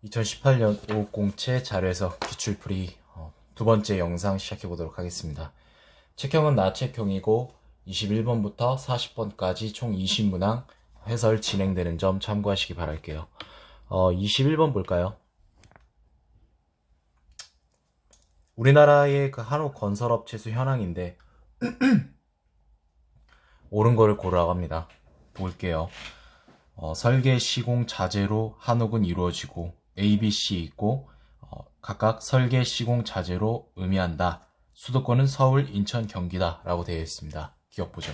2018년 5007 자료에서 기출풀이 두 번째 영상 시작해 보도록 하겠습니다. 책형은 나책형이고 21번부터 40번까지 총 20문항 해설 진행되는 점 참고하시기 바랄게요. 21번 볼까요? 우리나라의 그 한옥 건설업체 수 현황인데 옳은 거를 고르라고 합니다. 볼게요. 설계, 시공, 자재로 한옥은 이루어지고 A, B, C 있고 각각 설계, 시공, 자재로 의미한다. 수도권은 서울, 인천, 경기다 라고 되어 있습니다. 기억보죠.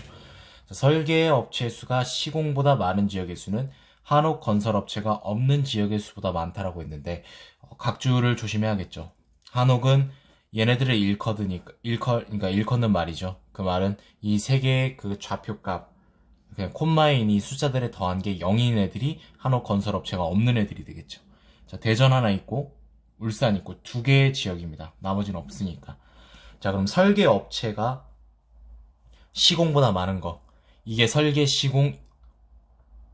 설계 업체 수가 시공보다 많은 지역의 수는 한옥 건설 업체가 없는 지역의 수보다 많다라고 했는데 각 주를 조심해야겠죠. 한옥은 얘네들의 그러니까 일컫는 말이죠. 그 말은 이 세 개의 그 좌표값 그냥 콤마에 있는 이 숫자들에 더한 게 0인 애들이 한옥 건설업체가 없는 애들이 되겠죠. 자, 대전 하나 있고 울산 있고 두 개의 지역입니다. 나머지는 없으니까. 자, 그럼 설계 업체가 시공보다 많은 거. 이게 설계, 시공,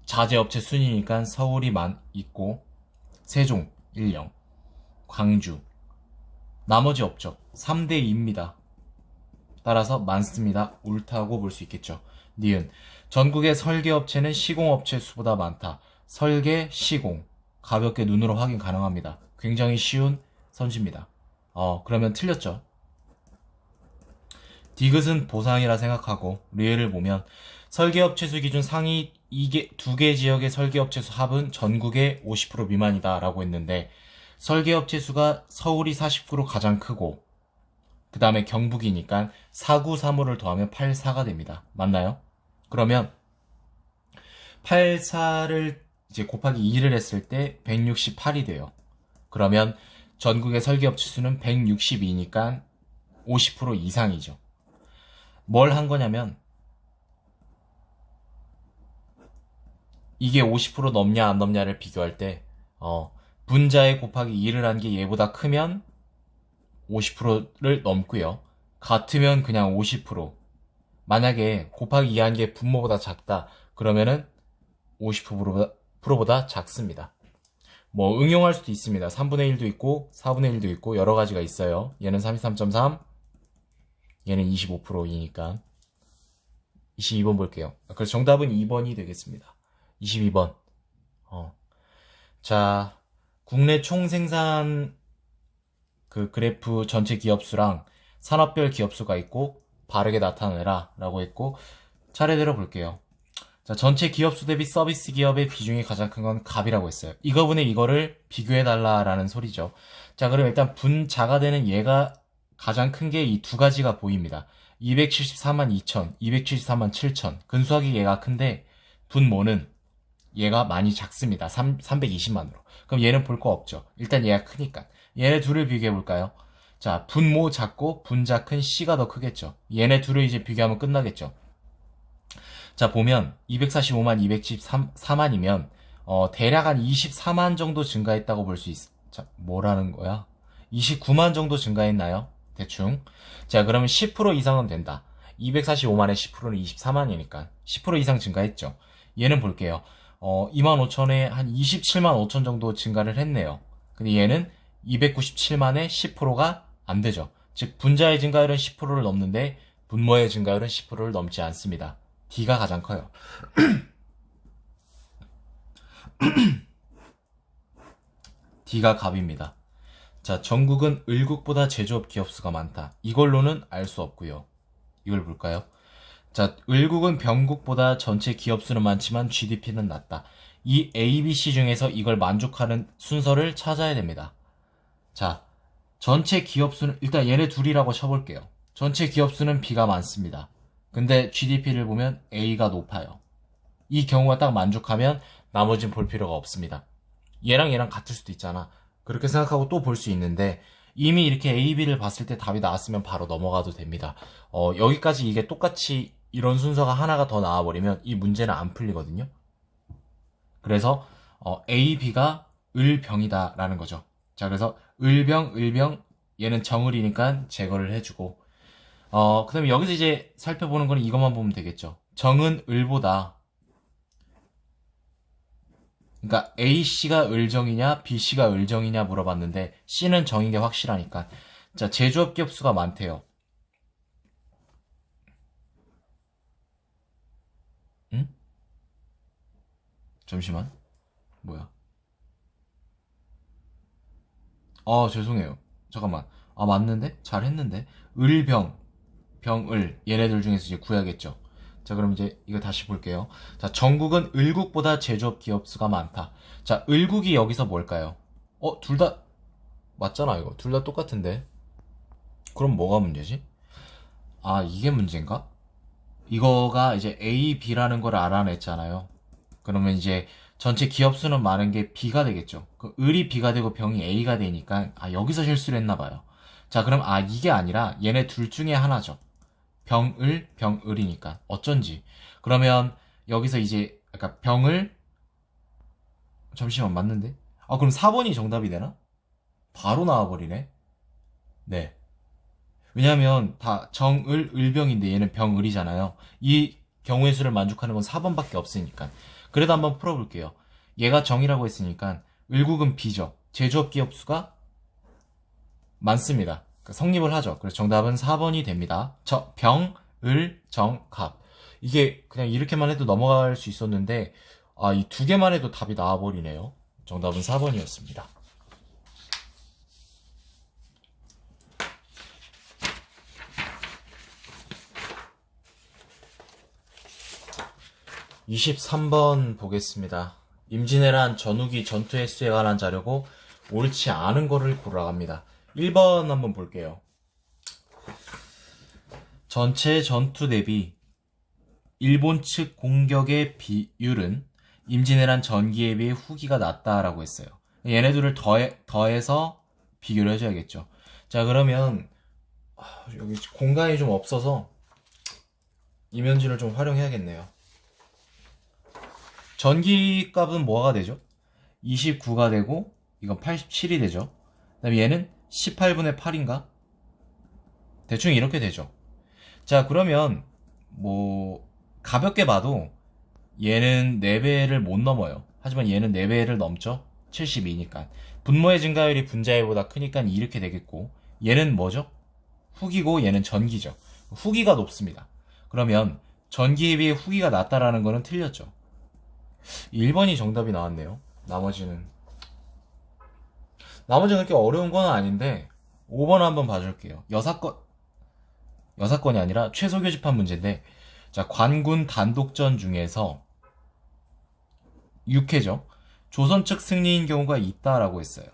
자재 업체 순이니까 서울이 있고 세종, 일령, 광주. 나머지 없죠. 3대 2입니다. 따라서 많습니다. 옳다고 볼 수 있겠죠. 니은 전국의 설계업체는 시공업체 수보다 많다. 설계, 시공 가볍게 눈으로 확인 가능합니다. 굉장히 쉬운 선지입니다. 그러면 틀렸죠. 디귿은 보상이라 생각하고 리을을 보면 설계업체 수 기준 상위 두 개 지역의 설계업체 수 합은 전국의 50% 미만이다 라고 했는데 설계업체 수가 서울이 40% 가장 크고 그 다음에 경북이니까 4935를 더하면 84가 됩니다. 맞나요? 그러면 84를 이제 곱하기 2를 했을 때 168이 돼요. 그러면 전국의 설계업체 수는 162니까 50% 이상이죠. 뭘 한 거냐면 이게 50% 넘냐 안 넘냐를 비교할 때 분자에 곱하기 2를 한 게 얘보다 크면 50%를 넘고요. 같으면 그냥 50%. 만약에 곱하기 2 한 게 분모보다 작다. 그러면은 50%보다 작습니다. 뭐 응용할 수도 있습니다. 3분의 1도 있고 4분의 1도 있고 여러 가지가 있어요. 얘는 33.3, 얘는 25%이니까 22번 볼게요. 그래서 정답은 2번이 되겠습니다. 22번. 자, 국내 총 생산 그 그래프 전체 기업수랑 산업별 기업수가 있고 바르게 나타내라 라고 했고 차례대로 볼게요. 자, 전체 기업수 대비 서비스 기업의 비중이 가장 큰 건 갑이라고 했어요. 이거분의 이거를 비교해달라 라는 소리죠. 자, 그럼 일단 분자가 되는 얘가 가장 큰 게 이 두 가지가 보입니다. 274만 2천, 274만 7천. 근수하기 얘가 큰데 분모는 얘가 많이 작습니다. 320만으로. 그럼 얘는 볼 거 없죠. 일단 얘가 크니까. 얘네 둘을 비교해 볼까요? 자, 분모 작고 분자 큰 C가 더 크겠죠. 얘네 둘을 이제 비교하면 끝나겠죠. 자, 보면 245만 274만이면 대략 한 24만 정도 증가했다고 볼 수 있어. 자, 뭐라는 거야? 29만 정도 증가했나요? 대충. 자, 그러면 10% 이상은 된다. 245만의 10%는 24만이니까 10% 이상 증가했죠. 얘는 볼게요. 25,000에 한 27만 5천 정도 증가를 했네요. 근데 얘는 297만에 10%가 안 되죠. 즉 분자의 증가율은 10%를 넘는데 분모의 증가율은 10%를 넘지 않습니다. D가 가장 커요. D가 갑입니다. 자, 전국은 을국보다 제조업 기업수가 많다. 이걸로는 알 수 없고요. 이걸 볼까요? 자, 을국은 병국보다 전체 기업수는 많지만 GDP는 낮다. 이 A, B, C 중에서 이걸 만족하는 순서를 찾아야 됩니다. 자, 전체 기업수는 일단 얘네 둘이라고 쳐볼게요. 전체 기업수는 B가 많습니다. 근데 GDP를 보면 A가 높아요. 이 경우가 딱 만족하면 나머진 볼 필요가 없습니다. 얘랑 얘랑 같을 수도 있잖아. 그렇게 생각하고 또 볼 수 있는데 이미 이렇게 A, B를 봤을 때 답이 나왔으면 바로 넘어가도 됩니다. 여기까지 이게 똑같이 이런 순서가 하나가 더 나와버리면 이 문제는 안 풀리거든요. 그래서 A, B가 을병이다 라는 거죠. 자, 그래서 을병 얘는 정을이니까 제거를 해주고 그 다음에 여기서 이제 살펴보는 거는 이것만 보면 되겠죠. 정은 을보다 그러니까 A씨가 을정이냐 B씨가 을정이냐 물어봤는데 C는 정인 게 확실하니까. 자, 제조업 기업수가 많대요. 응? 잠시만. 뭐야? 죄송해요. 잠깐만. 맞는데? 잘했는데? 을병, 병을 얘네들 중에서 이제 구해야겠죠. 자, 그럼 이제 이거 다시 볼게요. 자, 전국은 을국보다 제조업 기업 수가 많다. 자, 을국이 여기서 뭘까요? 둘 다 맞잖아, 이거. 둘 다 똑같은데. 그럼 뭐가 문제지? 이게 문제인가? 이거가 이제 A, B라는 걸 알아냈잖아요. 그러면 이제 전체 기업 수는 많은 게 B가 되겠죠. 그 을이 B가 되고 병이 A가 되니까 여기서 실수를 했나 봐요. 자, 그럼 이게 아니라 얘네 둘 중에 하나죠. 병을, 병을이니까. 어쩐지. 그러면 여기서 이제 약간 병을 잠시만 맞는데? 그럼 4번이 정답이 되나? 바로 나와버리네. 네. 왜냐면 다 정을, 을병인데 얘는 병을이잖아요. 이 경우의 수를 만족하는 건 4번밖에 없으니까. 그래도 한번 풀어볼게요. 얘가 정이라고 했으니까 을국은 B죠. 제조업 기업 수가 많습니다. 그러니까 성립을 하죠. 그래서 정답은 4번이 됩니다. 병, 을, 정, 갑. 이게 그냥 이렇게만 해도 넘어갈 수 있었는데 이 두 개만 해도 답이 나와버리네요. 정답은 4번이었습니다. 23번 보겠습니다. 임진왜란 전후기 전투 횟수에 관한 자료고 옳지 않은 거를 고르랍니다. 1번 한번 볼게요. 전체 전투 대비 일본 측 공격의 비율은 임진왜란 전기에 비해 후기가 낮다라고 했어요. 얘네들을 더해서 비교를 해줘야겠죠. 자, 그러면 여기 공간이 좀 없어서 이면지를 좀 활용해야겠네요. 전기 값은 뭐가 되죠? 29가 되고 이건 87이 되죠. 그 다음에 얘는 18분의 8인가? 대충 이렇게 되죠. 자, 그러면 가볍게 봐도 얘는 4배를 못 넘어요. 하지만 얘는 4배를 넘죠. 72니까. 분모의 증가율이 분자율보다 크니까 이렇게 되겠고, 얘는 뭐죠? 후기고 얘는 전기죠. 후기가 높습니다. 그러면 전기에 비해 후기가 낮다라는 거는 틀렸죠. 1번이 정답이 나왔네요. 나머지는 그렇게 어려운 건 아닌데 5번 한번 봐줄게요. 여사건이 아니라 최소 교집합 문제인데, 자, 관군 단독전 중에서 6회죠. 조선 측 승리인 경우가 있다라고 했어요.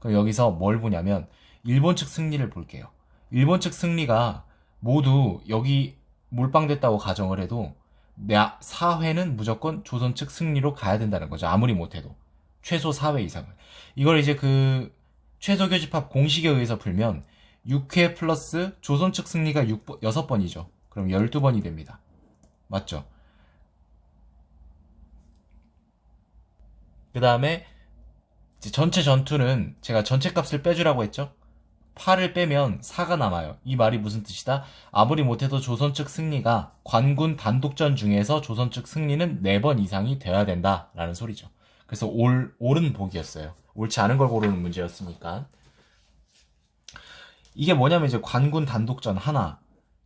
그럼 여기서 뭘 보냐면 일본 측 승리를 볼게요. 일본 측 승리가 모두 여기 몰빵됐다고 가정을 해도 4회는 무조건 조선 측 승리로 가야 된다는 거죠. 아무리 못해도 최소 4회 이상은. 이걸 이제 그 최소 교집합 공식에 의해서 풀면 6회 플러스 조선 측 승리가 6번이죠. 그럼 12번이 됩니다. 맞죠? 그 다음에 전체 전투는 제가 전체 값을 빼주라고 했죠? 8을 빼면 4가 남아요. 이 말이 무슨 뜻이다? 아무리 못해도 조선 측 승리가 관군 단독전 중에서 조선 측 승리는 4번 이상이 되어야 된다라는 소리죠. 그래서 옳은 복이었어요. 옳지 않은 걸 고르는 문제였으니까. 이게 뭐냐면 이제 관군 단독전 하나,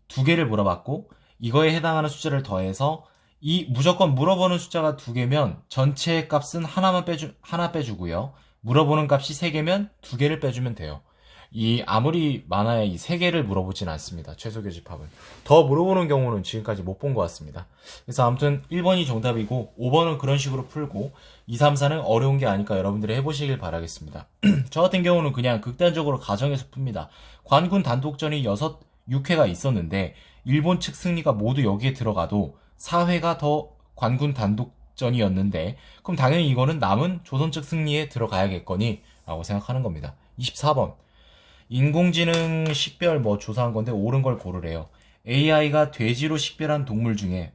2개를 물어봤고 이거에 해당하는 숫자를 더해서 이 무조건 물어보는 숫자가 2개면 전체 값은 하나 빼주고요. 물어보는 값이 3개면 2개를 빼주면 돼요. 아무리 많아야 이 3개를 물어보진 않습니다. 최소 교집합은. 더 물어보는 경우는 지금까지 못 본 것 같습니다. 그래서 아무튼 1번이 정답이고 5번은 그런 식으로 풀고 2, 3, 4는 어려운 게 아니까 여러분들이 해보시길 바라겠습니다. 저 같은 경우는 그냥 극단적으로 가정해서 풉니다. 관군 단독전이 6회가 있었는데 일본 측 승리가 모두 여기에 들어가도 4회가 더 관군 단독전이었는데 그럼 당연히 이거는 남은 조선 측 승리에 들어가야겠거니 라고 생각하는 겁니다. 24번 인공지능 식별 조사한 건데 옳은 걸 고르래요. AI가 돼지로 식별한 동물 중에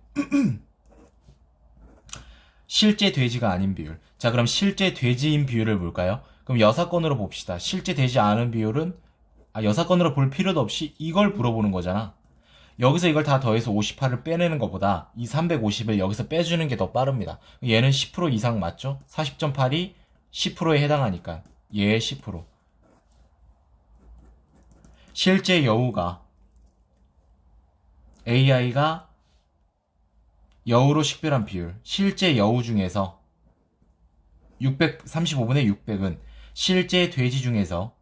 실제 돼지가 아닌 비율. 자, 그럼 실제 돼지인 비율을 볼까요? 그럼 여사건으로 봅시다. 실제 되지 않은 비율은 여사건으로 볼 필요도 없이 이걸 물어보는 거잖아. 여기서 이걸 다 더해서 58을 빼내는 것보다 이 350을 여기서 빼주는 게 더 빠릅니다. 얘는 10% 이상 맞죠? 40.8이 10%에 해당하니까 얘의 10%. 실제 여우가 AI가 여우로 식별한 비율. 실제 여우 중에서 35분의 600은 실제 돼지 중에서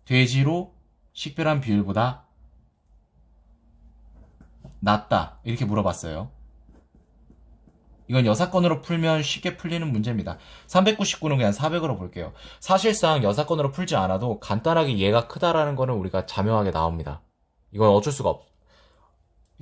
돼지로 식별한 비율보다 낮다. 이렇게 물어봤어요. 이건 여사건으로 풀면 쉽게 풀리는 문제입니다. 399는 그냥 400으로 볼게요. 사실상 여사건으로 풀지 않아도 간단하게 얘가 크다라는 거는 우리가 자명하게 나옵니다. 이건 어쩔 수가 없.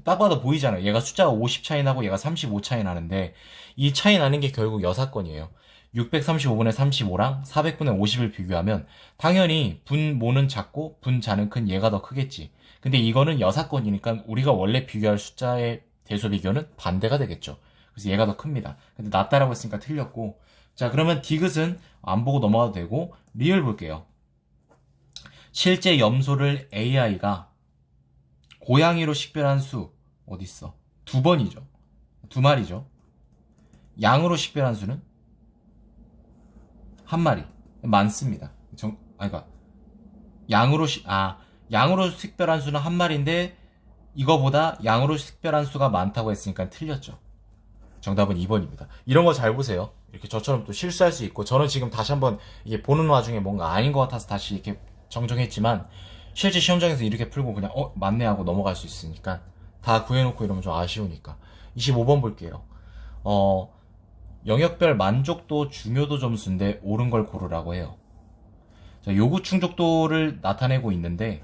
딱 봐도 보이잖아요. 얘가 숫자가 50 차이 나고 얘가 35 차이 나는데 이 차이 나는 게 결국 여사건이에요. 635분의 35랑 400분의 50을 비교하면 당연히 분모는 작고 분자는 큰 얘가 더 크겠지. 근데 이거는 여사건이니까 우리가 원래 비교할 숫자의 대소 비교는 반대가 되겠죠. 그래서 얘가 더 큽니다. 근데 낮다라고 했으니까 틀렸고. 자, 그러면 디귿은 안 보고 넘어가도 되고 리을 볼게요. 실제 염소를 AI가 고양이로 식별한 수 어딨어? 2번이죠. 2마리죠. 양으로 식별한 수는 1마리. 많습니다. 그러니까 양으로 식별한 수는 1마리인데 이거보다 양으로 식별한 수가 많다고 했으니까 틀렸죠. 정답은 2번입니다. 이런 거 잘 보세요. 이렇게 저처럼 또 실수할 수 있고, 저는 지금 다시 한번 이게 보는 와중에 뭔가 아닌 것 같아서 다시 이렇게 정정했지만, 실제 시험장에서 이렇게 풀고 그냥 맞네 하고 넘어갈 수 있으니까 다 구해놓고 이러면 좀 아쉬우니까. 25번 볼게요. 영역별 만족도 중요도 점수인데 옳은 걸 고르라고 해요. 자, 요구 충족도를 나타내고 있는데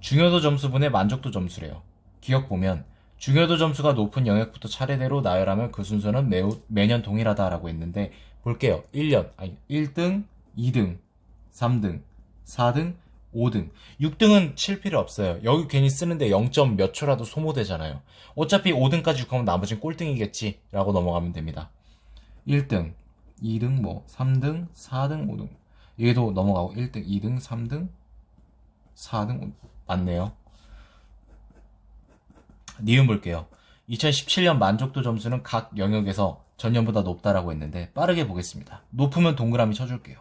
중요도 점수분의 만족도 점수래요. 기억 보면 중요도 점수가 높은 영역부터 차례대로 나열하면 그 순서는 매년 동일하다라고 했는데 볼게요. 1등, 2등, 3등, 4등, 5등. 6등은 칠 필요 없어요. 여기 괜히 쓰는데 0점 몇 초라도 소모되잖아요. 어차피 5등까지 육하면 나머지는 꼴등이겠지 라고 넘어가면 됩니다. 1등, 2등, 3등, 4등, 5등. 얘도 넘어가고 1등, 2등, 3등, 4등, 5등. 맞네요. 니은 볼게요. 2017년 만족도 점수는 각 영역에서 전년보다 높다라고 했는데 빠르게 보겠습니다. 높으면 동그라미 쳐줄게요.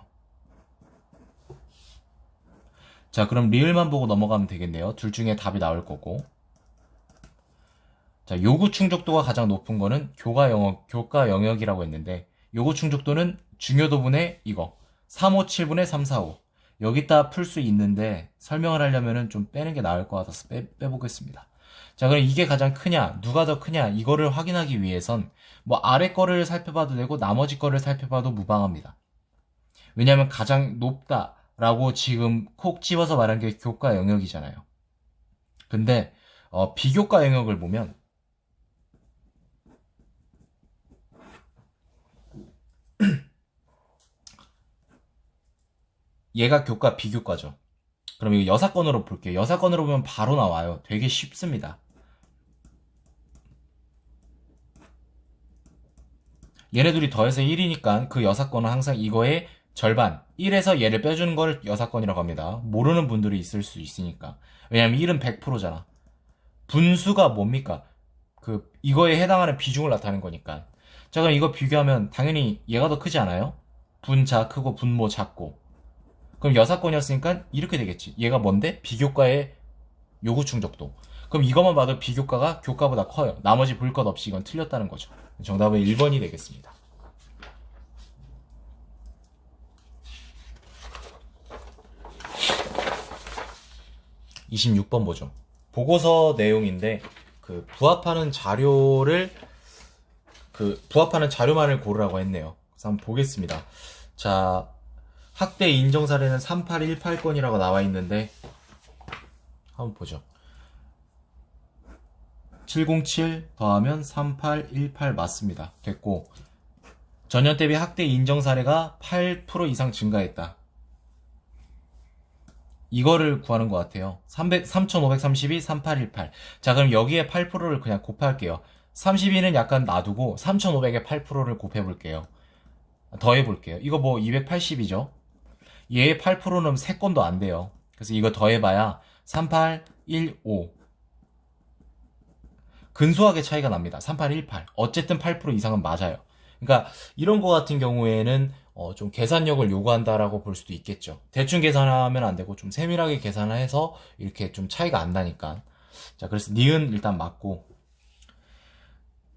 자, 그럼 리을만 보고 넘어가면 되겠네요. 둘 중에 답이 나올 거고. 자, 요구 충족도가 가장 높은 거는 교과 영역이라고 했는데 요구 충족도는 중요도분의 이거 357분의 345. 여기다 풀 수 있는데 설명을 하려면은 좀 빼는 게 나을 것 같아서 빼보겠습니다. 자, 그럼 이게 가장 크냐, 누가 더 크냐, 이거를 확인하기 위해선 아래 거를 살펴봐도 되고 나머지 거를 살펴봐도 무방합니다. 왜냐면 가장 높다라고 지금 콕 집어서 말한 게 교과 영역이잖아요. 근데 비교과 영역을 보면 얘가 교과 비교과죠. 그럼 이거 여사건으로 볼게요. 여사건으로 보면 바로 나와요. 되게 쉽습니다. 얘네들이 더해서 1이니까 그 여사건은 항상 이거의 절반 1에서 얘를 빼주는 걸 여사건이라고 합니다. 모르는 분들이 있을 수 있으니까. 왜냐면 1은 100%잖아. 분수가 뭡니까? 이거에 해당하는 비중을 나타내는 거니까. 자, 그럼 이거 비교하면 당연히 얘가 더 크지 않아요? 분자 크고 분모 작고. 그럼 여사건이었으니까 이렇게 되겠지. 얘가 뭔데? 비교과의 요구 충족도. 그럼 이것만 봐도 비교과가 교과보다 커요. 나머지 볼 것 없이 이건 틀렸다는 거죠. 정답은 1번이 되겠습니다. 26번 보죠. 보고서 내용인데 부합하는 자료만을 고르라고 했네요. 그래서 한번 보겠습니다. 자, 학대 인정 사례는 3818건이라고 나와 있는데 한번 보죠. 707 더하면 3818 맞습니다. 됐고, 전년 대비 학대 인정 사례가 8% 이상 증가했다. 이거를 구하는 것 같아요. 3532, 3818. 자, 그럼 여기에 8%를 그냥 곱할게요. 32는 약간 놔두고 3500에 8%를 곱해볼게요. 더해볼게요. 이거 280이죠? 얘의 8%는 3건도 안 돼요. 그래서 이거 더해봐야 3815. 근소하게 차이가 납니다. 3818. 어쨌든 8% 이상은 맞아요. 그러니까 이런 거 같은 경우에는 좀 계산력을 요구한다라고 볼 수도 있겠죠. 대충 계산하면 안 되고 좀 세밀하게 계산을 해서 이렇게 좀 차이가 안 나니까. 자, 그래서 니은 일단 맞고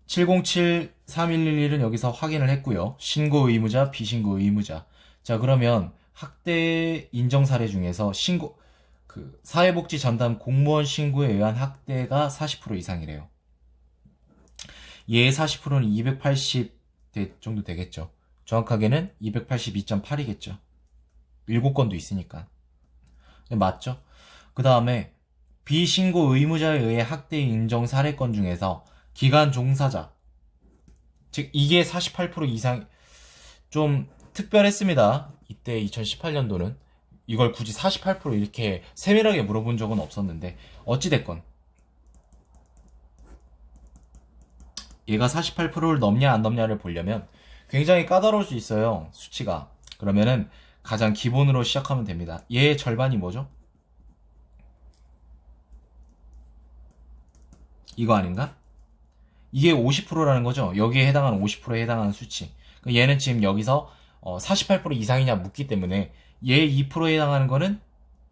7073111은 여기서 확인을 했고요. 신고 의무자, 비신고 의무자. 자, 그러면 학대 인정 사례 중에서 사회복지 전담 공무원 신고에 의한 학대가 40% 이상이래요. 얘의 40%는 280 정도 되겠죠. 정확하게는 282.8이겠죠. 7건도 있으니까. 맞죠? 그 다음에 비신고 의무자에 의해 학대 인정 사례건 중에서 기간 종사자, 즉 이게 48% 이상, 좀 특별했습니다. 이때 2018년도는 이걸 굳이 48% 이렇게 세밀하게 물어본 적은 없었는데 어찌됐건 얘가 48%를 넘냐 안 넘냐를 보려면 굉장히 까다로울 수 있어요. 수치가. 그러면은 가장 기본으로 시작하면 됩니다. 얘의 절반이 뭐죠? 이거 아닌가? 이게 50%라는 거죠. 여기에 해당하는 50%에 해당하는 수치. 얘는 지금 여기서 48% 이상이냐 묻기 때문에 얘 2%에 해당하는 거는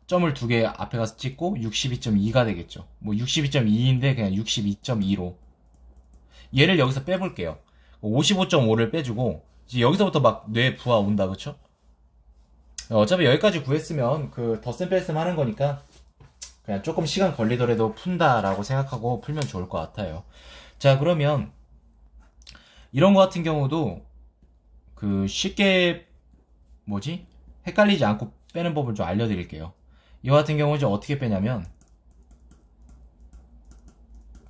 점을 두 개 앞에 가서 찍고 62.2가 되겠죠. 뭐 62.2인데 그냥 62.2로 얘를 여기서 빼볼게요. 55.5를 빼주고 이제 여기서부터 막 뇌 부하 온다, 그쵸? 어차피 여기까지 구했으면 그 덧셈 뺄셈 하는 거니까 그냥 조금 시간 걸리더라도 푼다라고 생각하고 풀면 좋을 것 같아요. 자, 그러면 이런 거 같은 경우도 그 쉽게 헷갈리지 않고 빼는 법을 좀 알려드릴게요. 이거 같은 경우는 이제 어떻게 빼냐면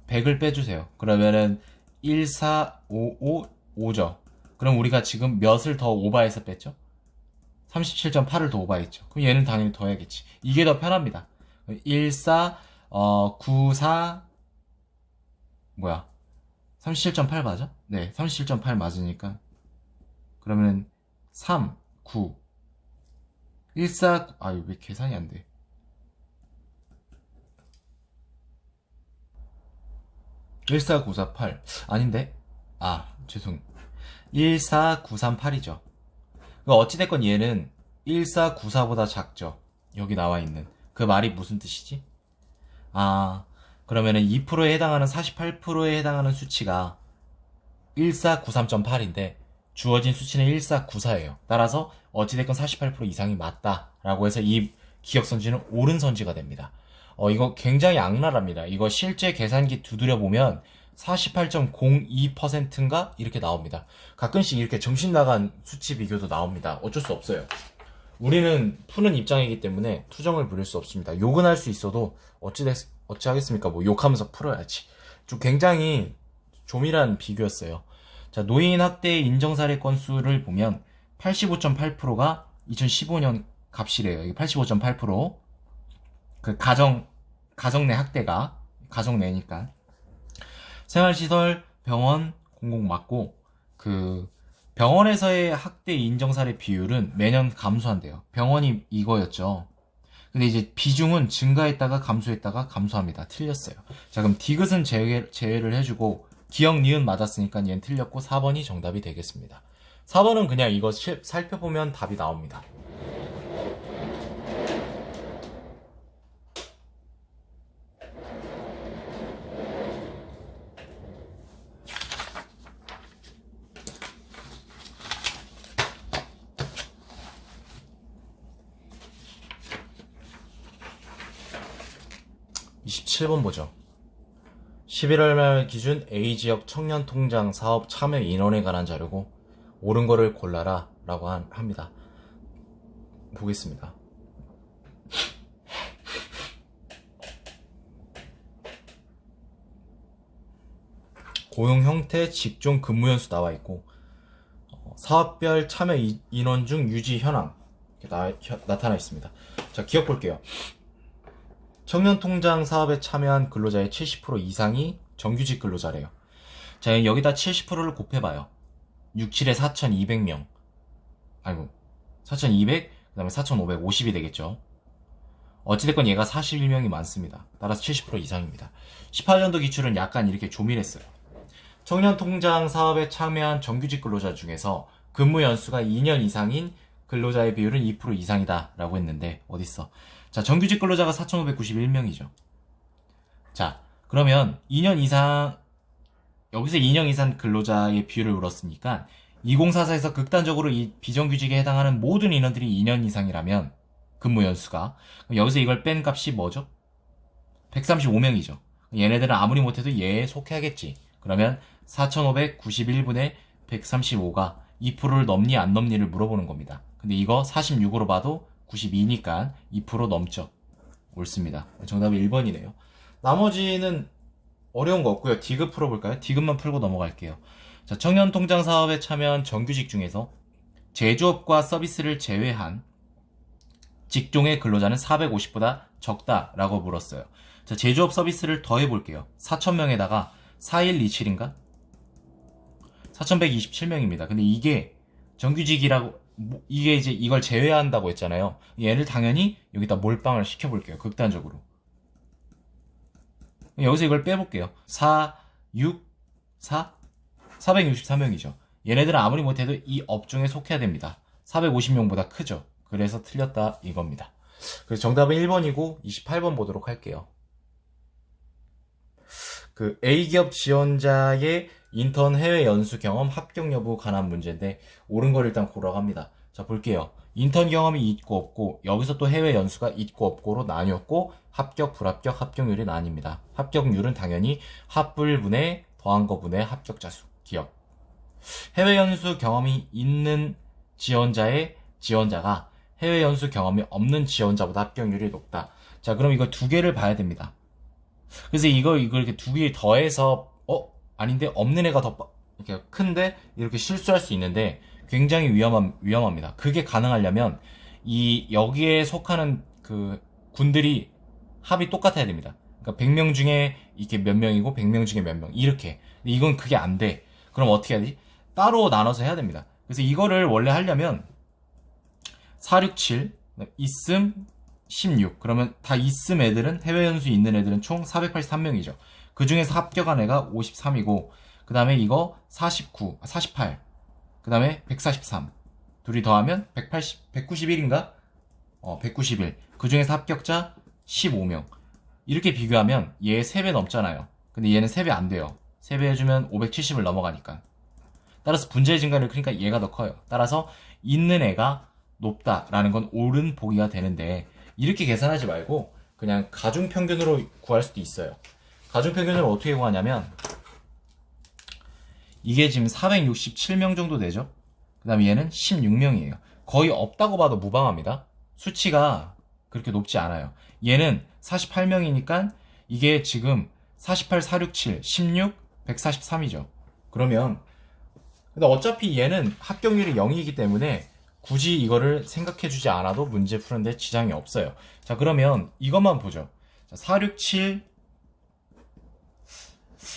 100을 빼주세요. 그러면은 1, 4, 5, 5, 5죠. 그럼 우리가 지금 몇을 더 오버해서 뺐죠? 37.8을 더 오버했죠. 그럼 얘는 당연히 더 해야겠지. 이게 더 편합니다. 1, 4, 9, 4, 37.8 맞아? 네, 37.8 맞으니까. 그러면 3, 9, 1, 4, 왜 계산이 안 돼? 1, 4, 9, 4, 8. 아닌데? 죄송. 1, 4, 9, 3, 8이죠. 어찌됐건 얘는 1, 4, 9, 4보다 작죠. 여기 나와 있는. 그 말이 무슨 뜻이지? 그러면은 2%에 해당하는 48%에 해당하는 수치가 1493.8인데 주어진 수치는 1494예요. 따라서 어찌됐건 48% 이상이 맞다라고 해서 이 기억선지는 옳은 선지가 됩니다. 이거 굉장히 악랄합니다. 이거 실제 계산기 두드려보면 48.02%인가? 이렇게 나옵니다. 가끔씩 이렇게 정신 나간 수치 비교도 나옵니다. 어쩔 수 없어요. 우리는 푸는 입장이기 때문에 투정을 부릴 수 없습니다. 욕은 할 수 있어도 어찌 하겠습니까? 뭐 욕하면서 풀어야지. 좀 굉장히 조밀한 비교였어요. 자, 노인 학대 인정 사례 건수를 보면 85.8%가 2015년 값이래요. 이게 85.8%. 그 가정 내 학대가 가정 내니까. 생활시설, 병원, 공공 맞고 그 병원에서의 학대 인정 사례 비율은 매년 감소한대요. 병원이 이거였죠. 근데 이제 비중은 증가했다가 감소했다가 감소합니다. 틀렸어요. 자, 그럼 디귿은 제외를 해주고 기억 니은 맞았으니까 얘는 틀렸고 4번이 정답이 되겠습니다. 4번은 그냥 이거 살펴보면 답이 나옵니다. 27번 보죠. 11월 말 기준 A지역 청년통장 사업 참여 인원에 관한 자료고 옳은 거를 골라라 라고 합니다. 보겠습니다. 고용 형태, 직종, 근무 연수 나와 있고 사업별 참여 인원 중 유지 현황 나타나 있습니다. 자, 기억 볼게요. 청년통장 사업에 참여한 근로자의 70% 이상이 정규직 근로자래요. 자, 여기다 70%를 곱해봐요. 67에 4,200명. 4,200, 그 다음에 4,550이 되겠죠. 어찌됐건 얘가 41명이 많습니다. 따라서 70% 이상입니다. 18년도 기출은 약간 이렇게 조밀했어요. 청년통장 사업에 참여한 정규직 근로자 중에서 근무 연수가 2년 이상인 근로자의 비율은 2% 이상이다 라고 했는데 어딨어? 자, 정규직 근로자가 4,591명이죠. 자, 그러면 2년 이상, 여기서 2년 이상 근로자의 비율을 물었으니까 2044에서 극단적으로 이 비정규직에 해당하는 모든 인원들이 2년 이상이라면 근무 연수가, 여기서 이걸 뺀 값이 뭐죠? 135명이죠. 얘네들은 아무리 못해도 얘에 속해야겠지. 그러면 4,591분의 135가 2%를 넘니 안 넘니를 물어보는 겁니다. 근데 이거 46으로 봐도 92니까 2% 넘죠. 옳습니다. 정답은 1번이네요. 나머지는 어려운 거 없고요. 디귿 풀어볼까요? 디귿만 풀고 넘어갈게요. 자, 청년통장 사업에 참여한 정규직 중에서 제조업과 서비스를 제외한 직종의 근로자는 450보다 적다라고 물었어요. 자, 제조업 서비스를 더해볼게요. 4,000명에다가 4127인가? 4,127명입니다. 근데 이게 정규직이라고, 이게 이제 이걸 제외한다고 했잖아요. 얘를 당연히 여기다 몰빵을 시켜볼게요. 극단적으로. 여기서 이걸 빼볼게요. 4, 6, 4? 463명이죠. 얘네들은 아무리 못해도 이 업종에 속해야 됩니다. 450명보다 크죠. 그래서 틀렸다 이겁니다. 그래서 정답은 1번이고 28번 보도록 할게요. 그 A기업 지원자의 인턴 해외 연수 경험 합격 여부 관한 문제인데 옳은 걸 일단 고르라고 합니다. 자, 볼게요. 인턴 경험이 있고 없고, 여기서 또 해외 연수가 있고 없고로 나뉘었고, 합격 불합격 합격률이 나뉩니다. 합격률은 당연히 합불분의 더한 거분의 합격자 수 기억. 해외 연수 경험이 있는 지원자가 해외 연수 경험이 없는 지원자보다 합격률이 높다. 자, 그럼 이거 두 개를 봐야 됩니다. 그래서 이거 이렇게 두 개 더해서 아닌데 없는 애가 더 이렇게 큰데 이렇게 실수할 수 있는데 굉장히 위험합니다. 그게 가능하려면 여기에 속하는 그 군들이 합이 똑같아야 됩니다. 그러니까 100명 중에 이게 몇 명이고 100명 중에 몇 명 이렇게. 이건 그게 안 돼. 그럼 어떻게 해야 되지? 따로 나눠서 해야 됩니다. 그래서 이거를 원래 하려면 467 있음 16 그러면 다 있음 애들은 해외 연수 있는 애들은 총 483명이죠. 그 중에서 합격한 애가 53이고 그 다음에 이거 49, 48 그 다음에 143 둘이 더하면 191인가? 191 그 중에서 합격자 15명 이렇게 비교하면 얘 3배 넘잖아요. 근데 얘는 3배 안 돼요. 3배 해주면 570을 넘어가니까. 따라서 분자의 증가율 그러니까 얘가 더 커요. 따라서 있는 애가 높다라는 건 옳은 보기가 되는데 이렇게 계산하지 말고 그냥 가중평균으로 구할 수도 있어요. 가중평균을 어떻게 구하냐면 이게 지금 467명 정도 되죠. 그 다음에 얘는 16명이에요. 거의 없다고 봐도 무방합니다. 수치가 그렇게 높지 않아요. 얘는 48명이니까 이게 지금 48, 467, 16, 143이죠. 그러면 근데 어차피 얘는 합격률이 0이기 때문에 굳이 이거를 생각해주지 않아도 문제 푸는데 지장이 없어요. 자, 그러면 이것만 보죠. 자, 467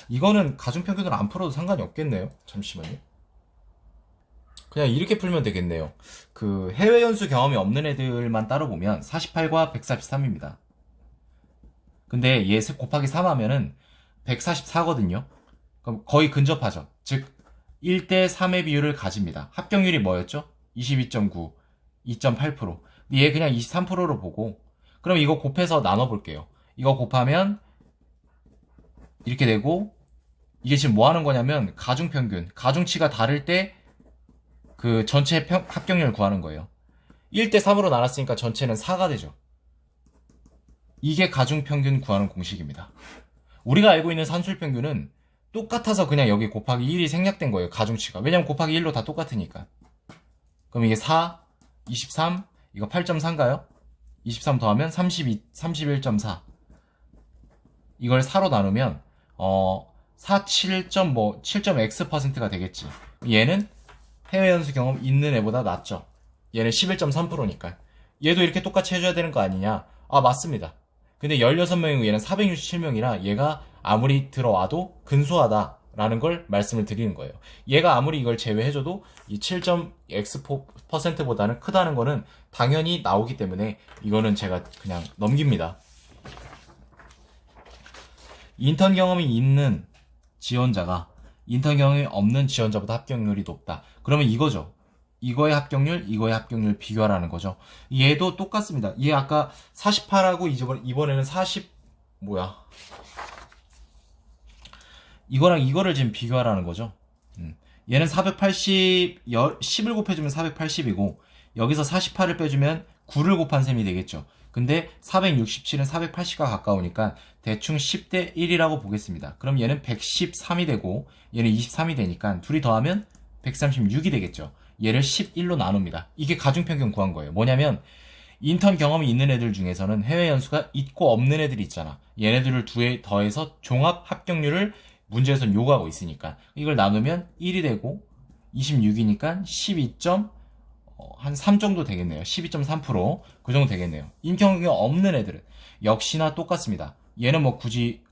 이거는 가중평균을 안 풀어도 상관이 없겠네요. 잠시만요. 그냥 이렇게 풀면 되겠네요. 그 해외 연수 경험이 없는 애들만 따로 보면 48과 143입니다. 근데 얘 곱하기 3 하면은 144거든요. 그럼 거의 근접하죠. 즉 1대 3의 비율을 가집니다. 합격률이 뭐였죠? 22.9, 2.8%. 얘 그냥 23%로 보고 그럼 이거 곱해서 나눠볼게요. 이거 곱하면 이렇게 되고 이게 지금 뭐 하는 거냐면 가중평균, 가중치가 다를 때 그 전체 합격률 구하는 거예요. 1대 3으로 나눴으니까 전체는 4가 되죠. 이게 가중평균 구하는 공식입니다. 우리가 알고 있는 산술평균은 똑같아서 그냥 여기 곱하기 1이 생략된 거예요. 가중치가. 왜냐면 곱하기 1로 다 똑같으니까. 그럼 이게 4, 23, 이거 8.4인가요? 23 더하면 32, 31.4. 이걸 4로 나누면 7.X%가 되겠지. 얘는 해외 연수 경험 있는 애보다 낫죠. 얘는 11.3%니까. 얘도 이렇게 똑같이 해줘야 되는 거 아니냐? 아, 맞습니다. 근데 16명이고 얘는 467명이라 얘가 아무리 들어와도 근소하다 라는 걸 말씀을 드리는 거예요. 얘가 아무리 이걸 제외해줘도 이 7.x%보다는 크다는 거는 당연히 나오기 때문에 이거는 제가 그냥 넘깁니다. 인턴 경험이 있는 지원자가 인턴 경험이 없는 지원자보다 합격률이 높다. 그러면 이거죠. 이거의 합격률, 이거의 합격률 비교하라는 거죠. 얘도 똑같습니다. 얘 아까 48하고 이번에는 40, 이거랑 이거를 지금 비교하라는 거죠. 얘는 480, 10을 곱해주면 480이고, 여기서 48을 빼주면 9를 곱한 셈이 되겠죠. 근데 467은 480과 가까우니까 대충 10대 1이라고 보겠습니다. 그럼 얘는 113이 되고, 얘는 23이 되니까 둘이 더하면 136이 되겠죠. 얘를 11로 나눕니다. 이게 가중평균 구한 거예요. 뭐냐면, 인턴 경험이 있는 애들 중에서는 해외 연수가 있고 없는 애들이 있잖아. 얘네들을 두에 더해서 종합 합격률을 문제에서는 요구하고 있으니까 이걸 나누면 1이 되고 26이니까 12.3 정도 되겠네요. 12.3%. 그 정도 되겠네요. 인턴 경험 없는 애들은 역시나 똑같습니다. 얘는 뭐 굳이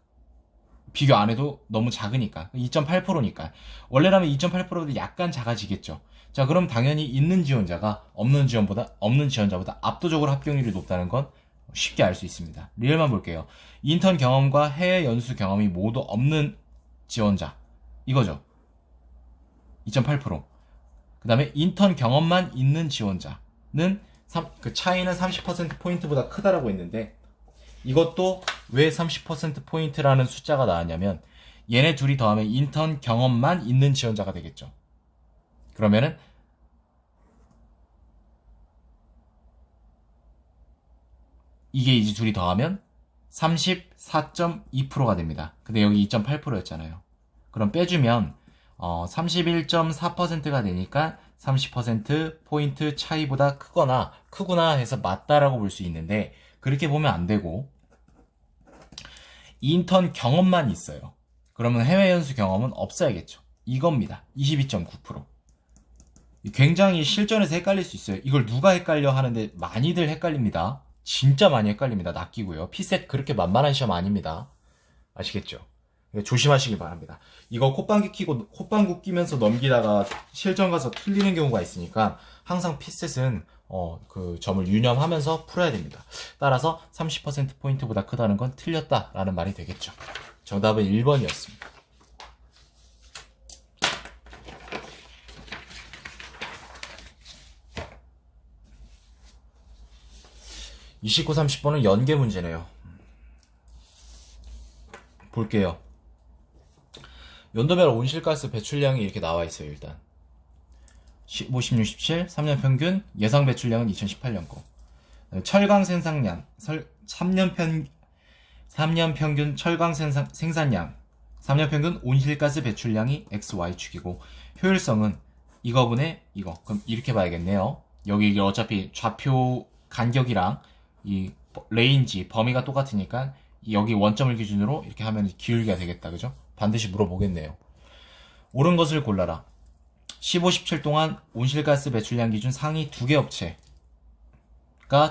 비교 안 해도 너무 작으니까 2.8%니까 원래라면 2.8%보다 약간 작아지겠죠. 자, 그럼 당연히 있는 지원자가 없는 지원자보다 압도적으로 합격률이 높다는 건 쉽게 알 수 있습니다. 리얼만 볼게요. 인턴 경험과 해외 연수 경험이 모두 없는 지원자 이거죠. 2.8%. 그 다음에 인턴 경험만 있는 지원자는 그 차이는 30%포인트보다 크다라고 했는데 이것도 왜 30%포인트라는 숫자가 나왔냐면 얘네 둘이 더하면 인턴 경험만 있는 지원자가 되겠죠. 그러면은 이게 이제 둘이 더하면 34.2%가 됩니다. 근데 여기 2.8%였잖아요. 그럼 빼주면 31.4%가 되니까 30%포인트 차이보다 크구나 해서 맞다라고 볼 수 있는데 그렇게 보면 안 되고 인턴 경험만 있어요. 그러면 해외 연수 경험은 없어야겠죠. 이겁니다. 22.9%. 굉장히 실전에서 헷갈릴 수 있어요. 이걸 누가 헷갈려 하는데 많이들 헷갈립니다. 진짜 많이 헷갈립니다. 낚이고요. 피셋 그렇게 만만한 시험 아닙니다. 아시겠죠? 조심하시기 바랍니다. 이거 콧방귀 끼면서 넘기다가 실전 가서 틀리는 경우가 있으니까 항상 피셋은 그 점을 유념하면서 풀어야 됩니다. 따라서 30%포인트보다 크다는 건 틀렸다라는 말이 되겠죠. 정답은 1번이었습니다. 29, 30번은 연계 문제네요. 볼게요. 연도별 온실가스 배출량이 이렇게 나와 있어요. 일단 15, 16, 17 3년 평균 예상 배출량은 2018년 거. 철강 생산량 3년 평균 철강 생산량 3년 평균 온실가스 배출량이 XY축이고 효율성은 이거분의 이거. 그럼 이렇게 봐야겠네요. 여기 어차피 좌표 간격이랑 이 레인지 범위가 똑같으니까 여기 원점을 기준으로 이렇게 하면 기울기가 되겠다. 그죠? 반드시 물어보겠네요. 옳은 것을 골라라. 15, 17 동안 온실가스 배출량 기준 상위 2개 업체가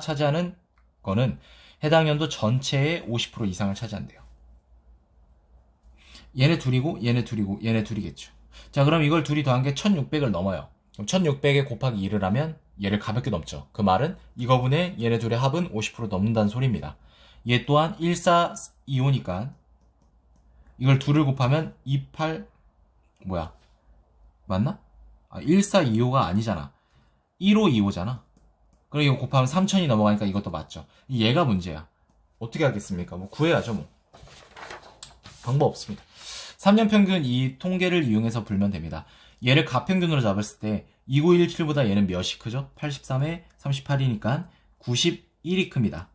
차지하는 거는 해당 연도 전체의 50% 이상을 차지한대요. 얘네 둘이고 얘네 둘이고 얘네 둘이겠죠. 자, 그럼 이걸 둘이 더한 게 1600을 넘어요. 그럼 1600에 곱하기 2를 하면 얘를 가볍게 넘죠. 그 말은 이거분의 얘네 둘의 합은 50% 넘는다는 소리입니다. 얘 또한 1425니까 이걸 둘을 곱하면 28 맞나? 1425가 아니잖아. 1525잖아. 그럼 이거 곱하면 3000이 넘어가니까 이것도 맞죠. 얘가 문제야. 어떻게 하겠습니까? 뭐 구해야죠 뭐. 방법 없습니다. 3년 평균 이 통계를 이용해서 불면 됩니다. 얘를 가평균으로 잡았을 때 2917보다 얘는 몇이 크죠? 83에 38이니까 91이 큽니다.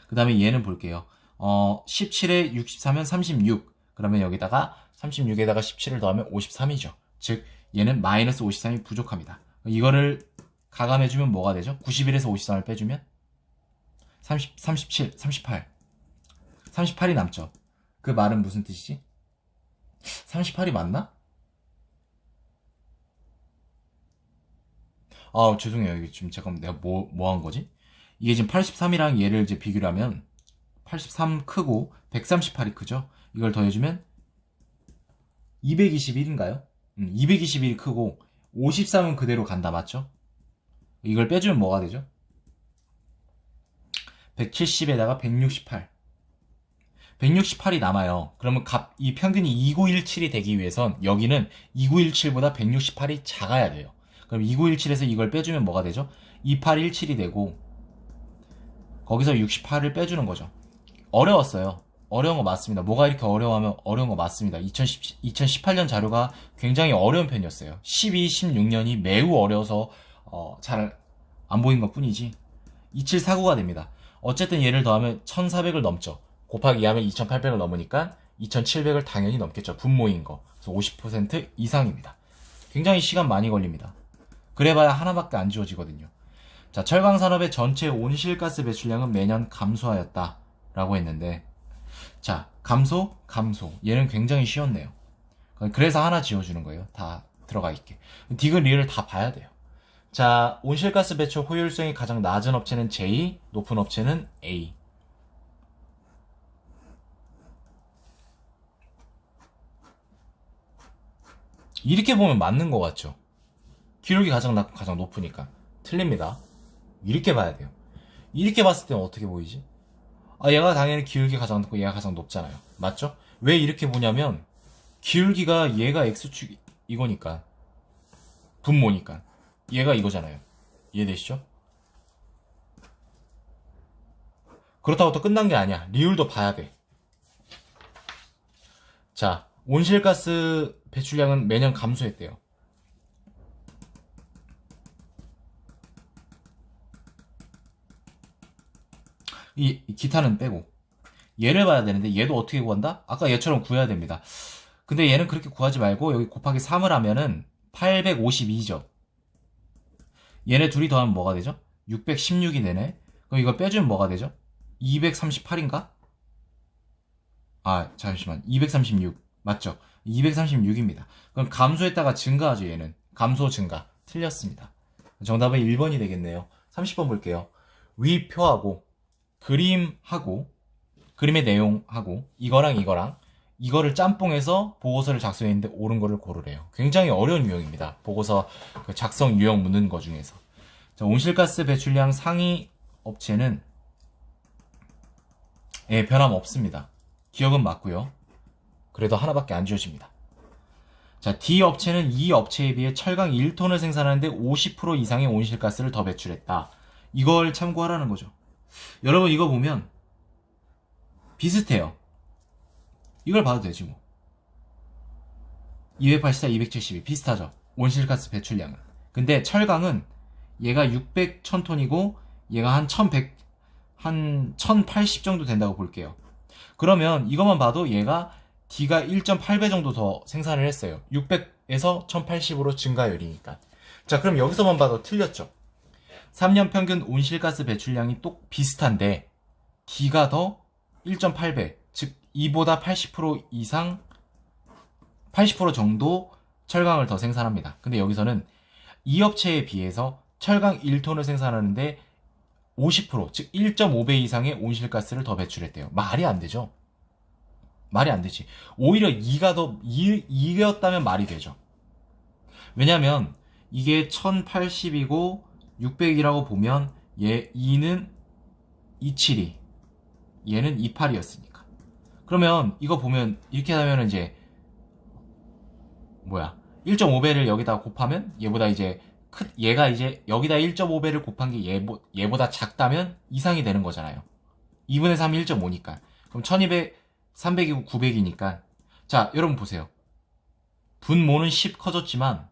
그 다음에 얘는 볼게요. 17에 64면 36. 그러면 여기다가 36에다가 17을 더하면 53이죠. 즉 얘는 마이너스 53이 부족합니다. 이거를 가감해주면 뭐가 되죠? 91에서 53을 빼주면 37, 38. 38이 남죠. 그 말은 무슨 뜻이지? 38이 맞나? 죄송해요. 이게 지금 잠깐만 내가 뭐 한 거지? 이게 지금 83이랑 얘를 이제 비교를 하면 83 크고 138이 크죠? 이걸 더해주면 221인가요? 221이 크고 53은 그대로 간다, 맞죠? 이걸 빼주면 뭐가 되죠? 170에다가 168. 168이 남아요. 그러면 이 평균이 2917이 되기 위해선 여기는 2917보다 168이 작아야 돼요. 그럼 2917에서 이걸 빼주면 뭐가 되죠? 2817이 되고 거기서 68을 빼주는 거죠. 어려웠어요. 어려운 거 맞습니다. 뭐가 이렇게 어려워하면 어려운 거 맞습니다. 2018년 자료가 굉장히 어려운 편이었어요. 12, 16년이 매우 어려워서 잘 안 보인 것 뿐이지 2749가 됩니다. 어쨌든 얘를 더하면 1400을 넘죠. 곱하기 2하면 2800을 넘으니까 2700을 당연히 넘겠죠. 분모인 거. 그래서 50% 이상입니다. 굉장히 시간 많이 걸립니다. 그래봐야 하나밖에 안 지워지거든요. 자, 철강산업의 전체 온실가스 배출량은 매년 감소하였다 라고 했는데, 자, 감소. 얘는 굉장히 쉬웠네요. 그래서 하나 지워주는 거예요. 다 들어가 있게. 디귿 리을을 다 봐야 돼요. 자, 온실가스 배출 효율성이 가장 낮은 업체는 J, 높은 업체는 A. 이렇게 보면 맞는 것 같죠? 기울기 가장 낮고 가장 높으니까. 틀립니다. 이렇게 봐야 돼요. 이렇게 봤을 때는 어떻게 보이지? 얘가 당연히 기울기 가장 높고 얘가 가장 높잖아요. 맞죠? 왜 이렇게 보냐면 기울기가 얘가 X축 이거니까 분모니까 얘가 이거잖아요. 이해되시죠? 그렇다고 또 끝난 게 아니야. 리을도 봐야 돼. 자, 온실가스 배출량은 매년 감소했대요. 이 기타는 빼고 얘를 봐야 되는데 얘도 어떻게 구한다? 아까 얘처럼 구해야 됩니다. 근데 얘는 그렇게 구하지 말고 여기 곱하기 3을 하면은 852죠. 얘네 둘이 더하면 뭐가 되죠? 616이 되네. 그럼 이거 빼주면 뭐가 되죠? 238인가? 잠시만. 236 맞죠? 236입니다. 그럼 감소했다가 증가하죠. 얘는 감소 증가. 틀렸습니다. 정답은 1번이 되겠네요. 30번 볼게요. 위 표하고 그림하고 그림의 내용하고 이거랑 이거를 짬뽕해서 보고서를 작성했는데 옳은 거를 고르래요. 굉장히 어려운 유형입니다. 보고서 작성 유형 묻는 거 중에서. 자, 온실가스 배출량 상위 업체는 변함 없습니다. 기억은 맞고요. 그래도 하나밖에 안 지워집니다. 자, D 업체는 이 업체에 비해 철강 1톤을 생산하는데 50% 이상의 온실가스를 더 배출했다. 이걸 참고하라는 거죠. 여러분 이거 보면 비슷해요. 이걸 봐도 되지 뭐. 284, 272 비슷하죠. 온실가스 배출량은. 근데 철강은 얘가 600, 1000톤이고 얘가 한 1100, 한 1080 정도 된다고 볼게요. 그러면 이것만 봐도 얘가 D가 1.8배 정도 더 생산을 했어요. 600에서 1080으로 증가율이니까. 자, 그럼 여기서만 봐도 틀렸죠. 3년 평균 온실가스 배출량이 또 비슷한데 D가 더 1.8배, 즉 이보다 80% 이상 80% 정도 철강을 더 생산합니다. 근데 여기서는 이 업체에 비해서 철강 1톤을 생산하는데 50%, 즉 1.5배 이상의 온실가스를 더 배출했대요. 말이 안 되죠. 말이 안 되지. 오히려 2였다면 말이 되죠. 왜냐면 이게 1080이고 600이라고 보면 얘 2는 272, 얘는 28이었으니까. 그러면 이거 보면 이렇게 하면 이제 1.5배를 여기다 곱하면 얘보다 이제 얘가 이제 여기다 1.5배를 곱한 게 얘보다 작다면 이상이 되는 거잖아요. 2분의 3이 1.5니까. 그럼 1200, 300이고 900이니까. 자, 여러분 보세요. 분모는 10 커졌지만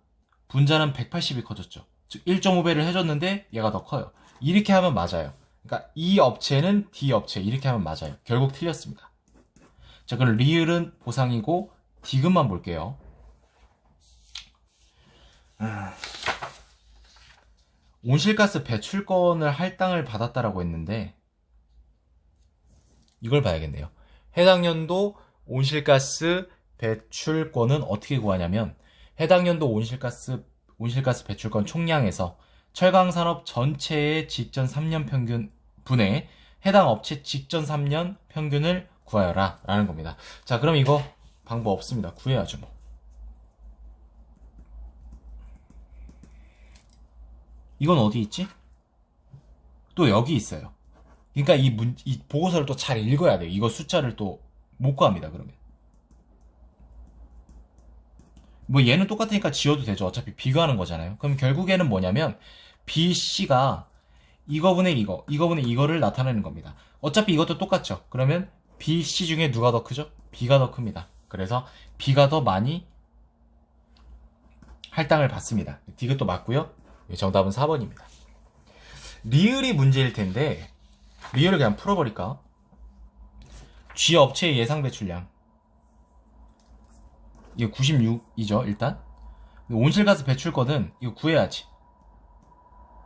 분자는 180이 커졌죠. 즉 1.5배를 해줬는데 얘가 더 커요. 이렇게 하면 맞아요. 그러니까 이 업체는 D 업체 이렇게 하면 맞아요. 결국 틀렸습니다. 자, 그럼 리을은 보상이고 디귿만 볼게요. 온실가스 배출권을 할당을 받았다라고 했는데 이걸 봐야겠네요. 해당 연도 온실가스 배출권은 어떻게 구하냐면 해당 연도 온실가스 배출권 총량에서 철강산업 전체의 직전 3년 평균 분의 해당 업체 직전 3년 평균을 구하여라 라는 겁니다. 자, 그럼 이거 방법 없습니다. 구해야죠 뭐. 이건 어디 있지? 또 여기 있어요. 그러니까 이 보고서를 또 잘 읽어야 돼요. 이거 숫자를 또 못 구합니다, 그러면. 뭐 얘는 똑같으니까 지워도 되죠. 어차피 비교하는 거잖아요. 그럼 결국에는 뭐냐면 B, C가 이거분의 이거분의 이거를 나타내는 겁니다. 어차피 이것도 똑같죠. 그러면 B, C 중에 누가 더 크죠? B가 더 큽니다. 그래서 B가 더 많이 할당을 받습니다. 이것도 맞고요. 정답은 4번입니다. 리을이 문제일 텐데 리을을 그냥 풀어버릴까? G 업체의 예상 배출량 이게 96이죠 일단. 온실가스 배출권은 이거 구해야지.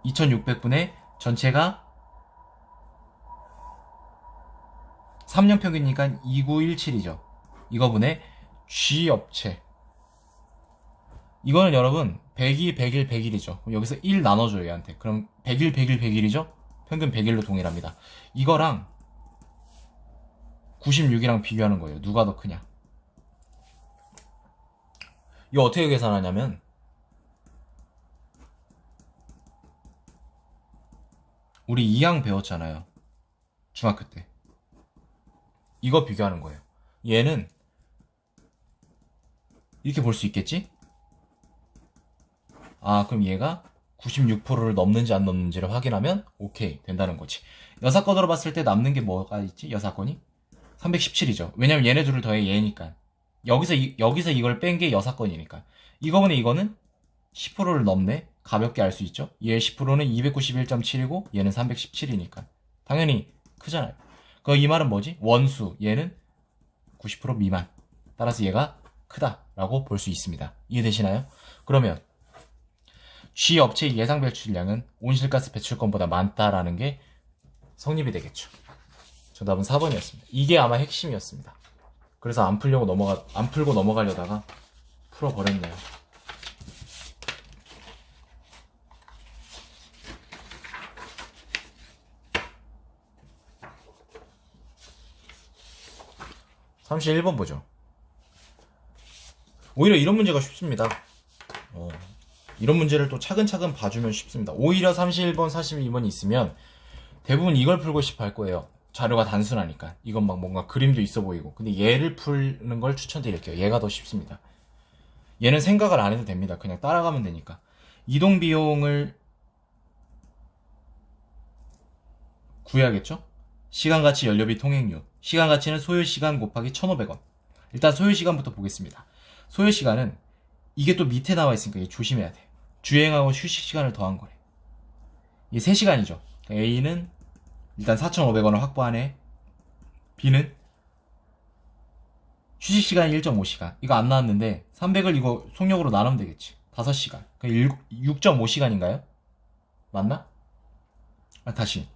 2600분의 전체가 3년 평균이니까 2917이죠. 이거분의 G 업체. 이거는 여러분 100일, 100일, 100일이죠. 여기서 1 나눠줘요 얘한테. 그럼 100일, 100일, 100일이죠. 평균 100일로 동일합니다. 이거랑 96이랑 비교하는 거예요. 누가 더 크냐. 이거 어떻게 계산하냐면 우리 2항 배웠잖아요. 중학교 때. 이거 비교하는 거예요. 얘는 이렇게 볼 수 있겠지? 아, 그럼 얘가 96%를 넘는지 안 넘는지를 확인하면 오케이 된다는 거지. 여사건으로 봤을 때 남는 게 뭐가 있지? 여사건이 317이죠. 왜냐면 얘네 둘을 더해 얘니까. 여기서 이걸 뺀 게 여사건이니까. 이거보다 이거는 10%를 넘네. 가볍게 알 수 있죠. 얘 10%는 291.7이고 얘는 317이니까 당연히 크잖아요. 이 말은 뭐지? 원수 얘는 90% 미만. 따라서 얘가 크다라고 볼 수 있습니다. 이해되시나요? 그러면 G 업체의 예상 배출량은 온실가스 배출권보다 많다라는 게 성립이 되겠죠. 정답은 4번이었습니다. 이게 아마 핵심이었습니다. 그래서 안 풀고 넘어가려다가 풀어버렸네요. (31번) 보죠. 오히려 이런 문제가 쉽습니다. 이런 문제를 또 차근차근 봐주면 쉽습니다. 오히려 31번, 42번이 있으면 대부분 이걸 풀고 싶어 할 거예요. 자료가 단순하니까. 이건 막 뭔가 그림도 있어 보이고. 근데 얘를 푸는 걸 추천드릴게요. 얘가 더 쉽습니다. 얘는 생각을 안 해도 됩니다. 그냥 따라가면 되니까. 이동 비용을 구해야겠죠? 시간가치, 연료비, 통행료. 시간가치는 소요시간 곱하기 1,500원. 일단 소요시간부터 보겠습니다. 소요시간은 이게 또 밑에 나와 있으니까 조심해야 돼. 주행하고 휴식시간을 더한 거래. 이게 3시간이죠. A는 일단 4,500원을 확보하네. B는 휴식시간이 1.5시간. 이거 안 나왔는데 300을 이거 속력으로 나누면 되겠지. 5시간. 6.5시간인가요? 맞나? 다시.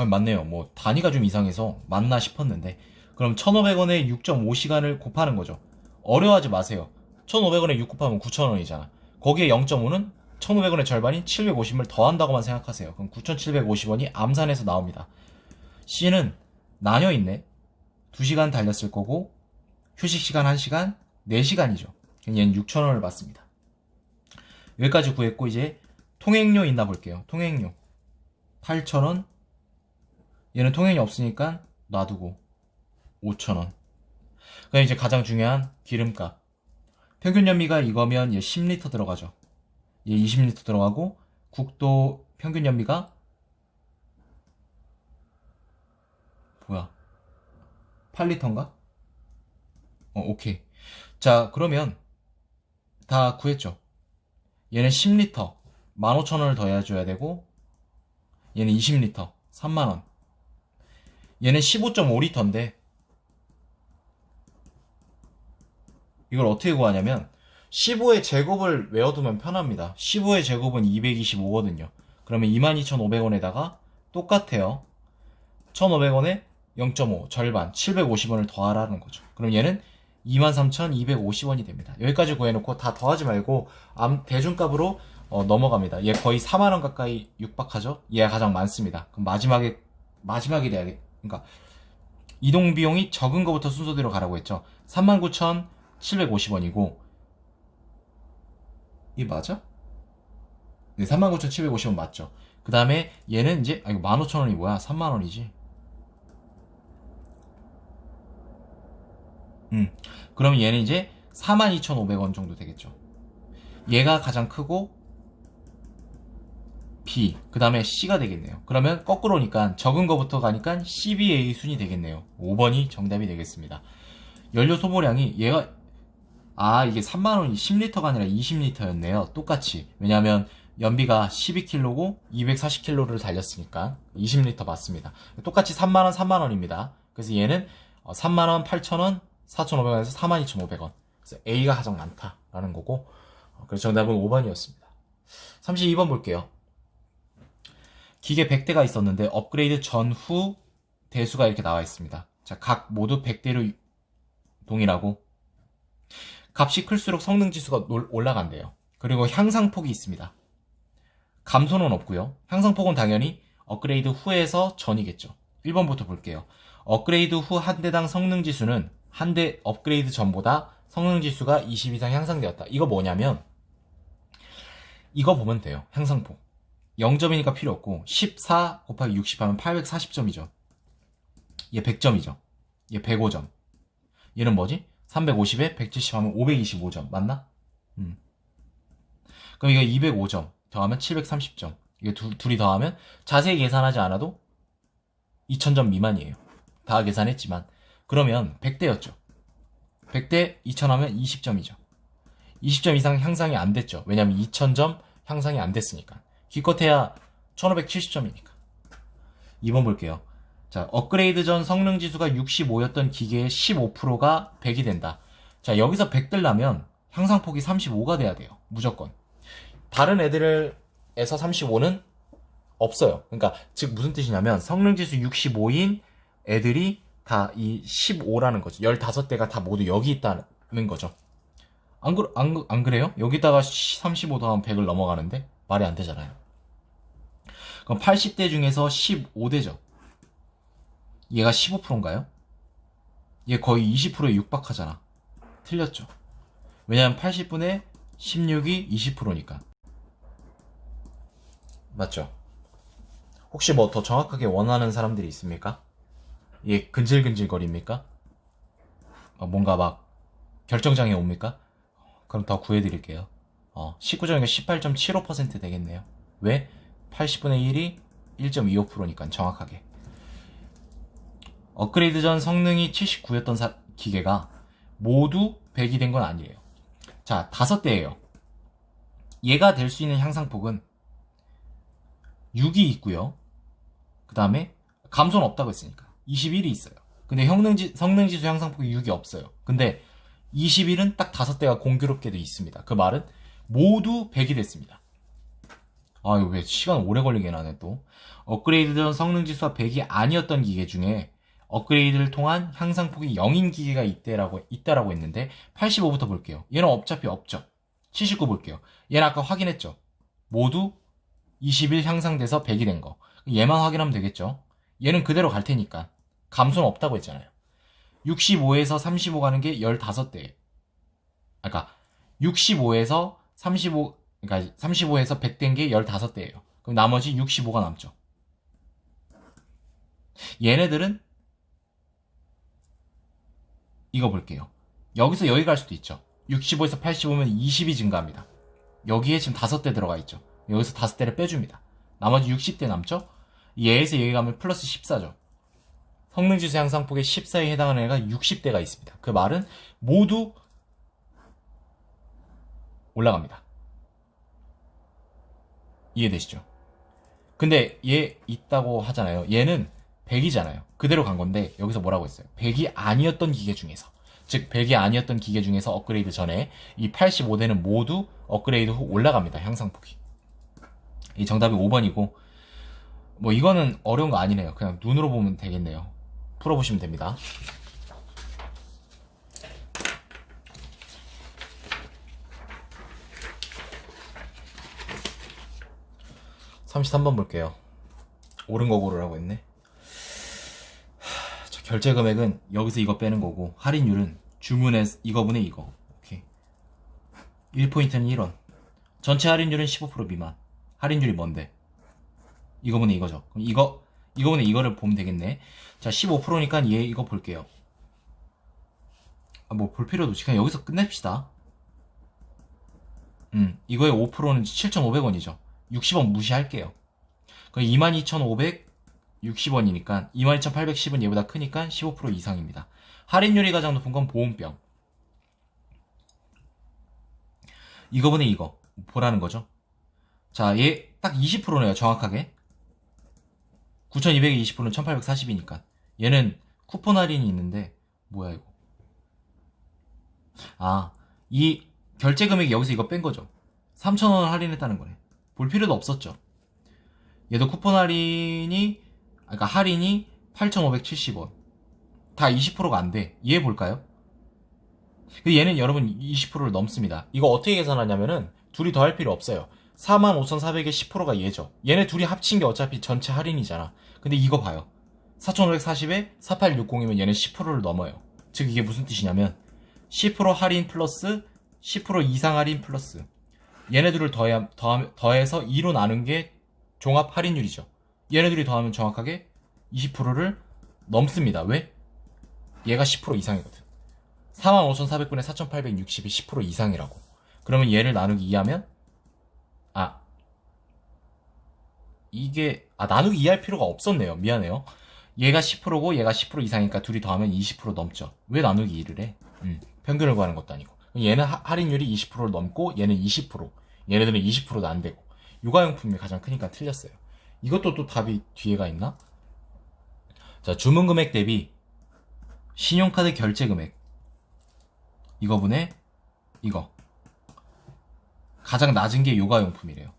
맞네요. 뭐 단위가 좀 이상해서 맞나 싶었는데 그럼 1,500원에 6.5시간을 곱하는 거죠. 어려워하지 마세요. 1,500원에 6 곱하면 9,000원이잖아. 거기에 0.5는 1,500원의 절반인 750을 더한다고만 생각하세요. 그럼 9,750원이 암산해서 나옵니다. C는 나뉘어 있네. 2시간 달렸을 거고 휴식시간 1시간, 4시간이죠. 얘는 6,000원을 받습니다. 여기까지 구했고 이제 통행료 있나 볼게요. 통행료 8,000원. 얘는 통행료 없으니까 놔두고 5,000원. 그럼 이제 가장 중요한 기름값. 평균 연비가 이거면 얘 10리터 들어가죠. 얘 20리터 들어가고 국도 평균 연비가 뭐야? 8리터인가? 오케이. 자, 그러면 다 구했죠. 얘는 10리터 15,000원을 더 해줘야 되고 얘는 20리터 3만원. 얘는 15.5리터인데 이걸 어떻게 구하냐면 15의 제곱을 외워두면 편합니다. 15의 제곱은 225거든요. 그러면 22,500원에다가 똑같아요. 1,500원에 0.5 절반 750원을 더하라는 거죠. 그럼 얘는 23,250원이 됩니다. 여기까지 구해놓고 다 더하지 말고 대중값으로 넘어갑니다. 얘 거의 4만원 가까이 육박하죠. 얘가 가장 많습니다. 그럼 마지막이 돼야겠. 그러니까 이동 비용이 적은 거부터 순서대로 가라고 했죠. 39,750원이고 이게 맞아? 네, 39,750원 맞죠. 그 다음에 얘는 이제 이거 15,000원이 뭐야? 3만원이지. 그럼 얘는 이제 42,500원 정도 되겠죠. 얘가 가장 크고 B, 그 다음에 C가 되겠네요. 그러면 거꾸로니까 적은 거부터 가니까 CBA 순이 되겠네요. 5번이 정답이 되겠습니다. 연료 소모량이 얘가 이게 3만원이 10리터가 아니라 20리터였네요. 똑같이. 왜냐하면 연비가 12km고 240km를 달렸으니까 20리터 맞습니다. 똑같이 3만원, 3만원입니다. 그래서 얘는 3만원, 8천원, 4,500원에서 42,500원. 그래서 A가 가장 많다라는 거고, 그래서 정답은 5번이었습니다. 32번 볼게요. 기계 100대가 있었는데 업그레이드 전후 대수가 이렇게 나와 있습니다. 자, 각 모두 100대로 동일하고 값이 클수록 성능 지수가 올라간대요. 그리고 향상폭이 있습니다. 감소는 없고요. 향상폭은 당연히 업그레이드 후에서 전이겠죠. 1번부터 볼게요. 업그레이드 후 한 대당 성능 지수는 한 대 업그레이드 전보다 성능 지수가 20 이상 향상되었다. 이거 뭐냐면 이거 보면 돼요. 향상폭. 0점이니까 필요 없고 14 곱하기 60 하면 840점이죠. 얘 100점이죠. 얘 105점. 얘는 뭐지? 350에 170 하면 525점. 맞나? 그럼 이거 205점 더하면 730점. 이게 둘이 더하면 자세히 계산하지 않아도 2000점 미만이에요. 다 계산했지만. 그러면 100대였죠. 100대 2000 하면 20점이죠. 20점 이상 향상이 안 됐죠. 왜냐면 2000점 향상이 안 됐으니까. 기껏해야 1570점이니까. 2번 볼게요. 자, 업그레이드 전 성능 지수가 65였던 기계의 15%가 100이 된다. 자, 여기서 100 되려면 향상폭이 35가 돼야 돼요. 무조건. 다른 애들에서 35는 없어요. 그러니까 즉 무슨 뜻이냐면 성능 지수 65인 애들이 다 이 15라는 거죠. 15대가 다 모두 여기 있다는 거죠. 안 그래요? 여기다가 35 더하면 100을 넘어가는데 말이 안 되잖아요. 그럼 80대 중에서 15대죠. 얘가 15%인가요? 얘 거의 20%에 육박하잖아. 틀렸죠. 왜냐면 80분의 16이 20%니까. 맞죠? 혹시 뭐 더 정확하게 원하는 사람들이 있습니까? 얘 근질근질거립니까? 뭔가 막 결정장애 옵니까? 그럼 더 구해드릴게요. 19점이니까 18.75% 되겠네요. 왜? 80분의 1이 1.25%니까 정확하게. 업그레이드 전 성능이 79였던 기계가 모두 100이 된 건 아니에요. 자, 5대예요. 얘가 될 수 있는 향상폭은 6이 있고요. 그 다음에 감소는 없다고 했으니까 21이 있어요. 근데 성능지수 향상폭이 6이 없어요. 근데 21은 딱 5대가 공교롭게도 있습니다. 그 말은 모두 100이 됐습니다. 이거 왜 시간 오래 걸리게 하네 또. 업그레이드 전 성능지수가 100이 아니었던 기계 중에 업그레이드를 통한 향상폭이 0인 기계가 있다라고 했는데 85부터 볼게요. 얘는 어차피 없죠. 79 볼게요. 얘는 아까 확인했죠. 모두 21 향상돼서 100이 된 거. 얘만 확인하면 되겠죠. 얘는 그대로 갈 테니까. 감소는 없다고 했잖아요. 65에서 35 가는 게 15대. 그러니까 65에서 35, 그러니까 35에서 100 된 게 15대예요. 그럼 나머지 65가 남죠. 얘네들은 이거 볼게요. 여기서 여기 갈 수도 있죠. 65에서 85면 20이 증가합니다. 여기에 지금 5대 들어가 있죠. 여기서 5대를 빼줍니다. 나머지 60대 남죠? 얘에서 여기 가면 플러스 14죠. 성능지수 향상폭의 14에 해당하는 애가 60대가 있습니다. 그 말은 모두 올라갑니다. 이해되시죠? 근데 얘 있다고 하잖아요. 얘는 100이잖아요. 그대로 간 건데 여기서 뭐라고 했어요? 100이 아니었던 기계 중에서, 즉 100이 아니었던 기계 중에서 업그레이드 전에 이 85대는 모두 업그레이드 후 올라갑니다. 향상폭이. 이 정답이 5번이고 뭐 이거는 어려운 거 아니네요. 그냥 눈으로 보면 되겠네요. 풀어보시면 됩니다. 33번 볼게요. 옳은 거 고르라고 했네. 자, 결제 금액은 여기서 이거 빼는 거고, 할인율은 주문에 이거분의 이거. 오케이. 1포인트는 1원. 전체 할인율은 15% 미만. 할인율이 뭔데? 이거분의 이거죠. 그럼 이거분의 이거를 보면 되겠네. 자, 15%니까 얘 이거 볼게요. 뭐 볼 필요도 없이 그냥 여기서 끝냅시다. 이거의 5%는 7,500원이죠. 60원 무시할게요. 그럼 22,560원이니까 22,810은 얘보다 크니까 15% 이상입니다. 할인율이 가장 높은 건 보온병. 이거분의 이거 보라는 거죠. 자, 얘 딱 20%네요. 정확하게 9,200에 20%는 1,840이니까 얘는 쿠폰 할인이 있는데 뭐야 이거. 아, 이 결제 금액이 여기서 이거 뺀 거죠. 3,000원 할인했다는 거네. 볼 필요도 없었죠. 얘도 쿠폰 할인이, 그러니까 할인이 8,570원. 다 20%가 안 돼. 얘 볼까요? 얘는 여러분 20%를 넘습니다. 이거 어떻게 계산하냐면은 둘이 더 할 필요 없어요. 45,400에 10%가 얘죠. 얘네 둘이 합친 게 어차피 전체 할인이잖아. 근데 이거 봐요. 4,540에 4860이면 얘는 10%를 넘어요. 즉 이게 무슨 뜻이냐면 10% 할인 플러스 10% 이상 할인 플러스 얘네들을 더해서 2로 나눈 게 종합 할인율이죠. 얘네들이 더하면 정확하게 20%를 넘습니다. 왜? 얘가 10% 이상이거든. 45,400분의 4,860이 10% 이상이라고. 그러면 얘를 나누기 2하면 나누기 2 할 필요가 없었네요. 미안해요. 얘가 10%고 얘가 10% 이상이니까 둘이 더하면 20% 넘죠. 왜 나누기 2를 해? 평균을 구하는 것도 아니고. 얘는 할인율이 20%를 넘고 얘는 20%. 얘네들은 20%도 안 되고. 육아용품이 가장 크니까 틀렸어요. 이것도 또 답이 뒤에가 있나? 자, 주문 금액 대비 신용카드 결제 금액. 이거분의 이거. 가장 낮은 게 요가용품이래요.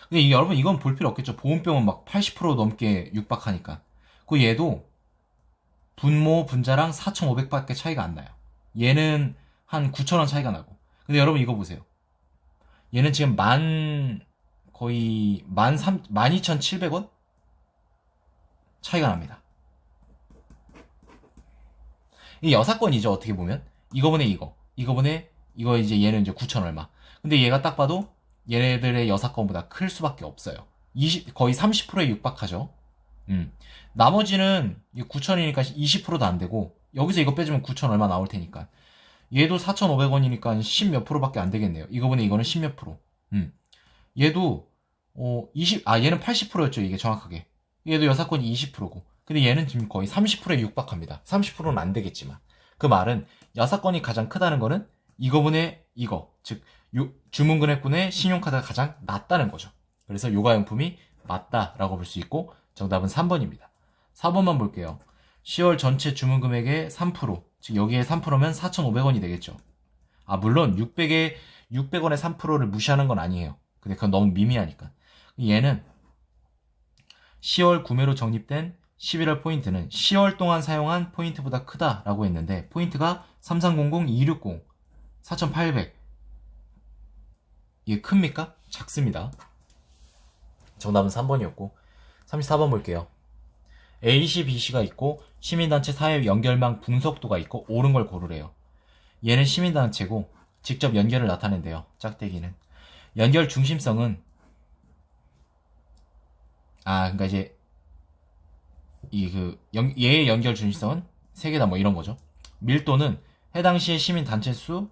근데 여러분 이건 볼 필요 없겠죠. 보온병은 막 80% 넘게 육박하니까. 그 얘도 분모 분자랑 4,500밖에 차이가 안 나요. 얘는 한 9,000원 차이가 나고. 근데 여러분 이거 보세요. 얘는 지금 거의 12,700원 차이가 납니다. 이게 여사건이죠. 어떻게 보면 이거분의 이거분의 이거 이제 얘는 이제 9,000 얼마. 근데 얘가 딱 봐도 얘네들의 여사건보다 클 수밖에 없어요. 거의 30%에 육박하죠. 나머지는 9,000이니까 20%도 안 되고 여기서 이거 빼주면 9,000 얼마 나올 테니까 얘도 4,500원이니까 10 몇 프로밖에 안 되겠네요. 이거분의 이거는 10 몇 프로. 얘도 얘는 80%였죠. 이게 정확하게. 얘도 여사건이 20%고. 근데 얘는 지금 거의 30%에 육박합니다. 30%는 안 되겠지만. 그 말은 여사건이 가장 크다는 거는 이거분의 이거. 즉 주문 금액분의 신용카드가 가장 낮다는 거죠. 그래서 요가용품이 맞다라고 볼 수 있고 정답은 3번입니다. 4번만 볼게요. 10월 전체 주문 금액의 3%, 즉 여기에 3%면 4,500원이 되겠죠. 물론 600원의 3%를 무시하는 건 아니에요. 근데 그건 너무 미미하니까. 얘는 10월 구매로 적립된 11월 포인트는 10월 동안 사용한 포인트보다 크다라고 했는데 포인트가 3300-260 4,800 이게 큽니까? 작습니다. 정답은 3번이었고 34번 볼게요. A씨, B씨가 있고 시민단체 사회 연결망 분석도가 있고 옳은 걸 고르래요. 얘는 시민단체고 직접 연결을 나타낸대요. 짝대기는. 연결 중심성은 그러니까 이제 얘의 연결 중심성은 3개다 뭐 이런 거죠. 밀도는 해당 시의 시민단체 수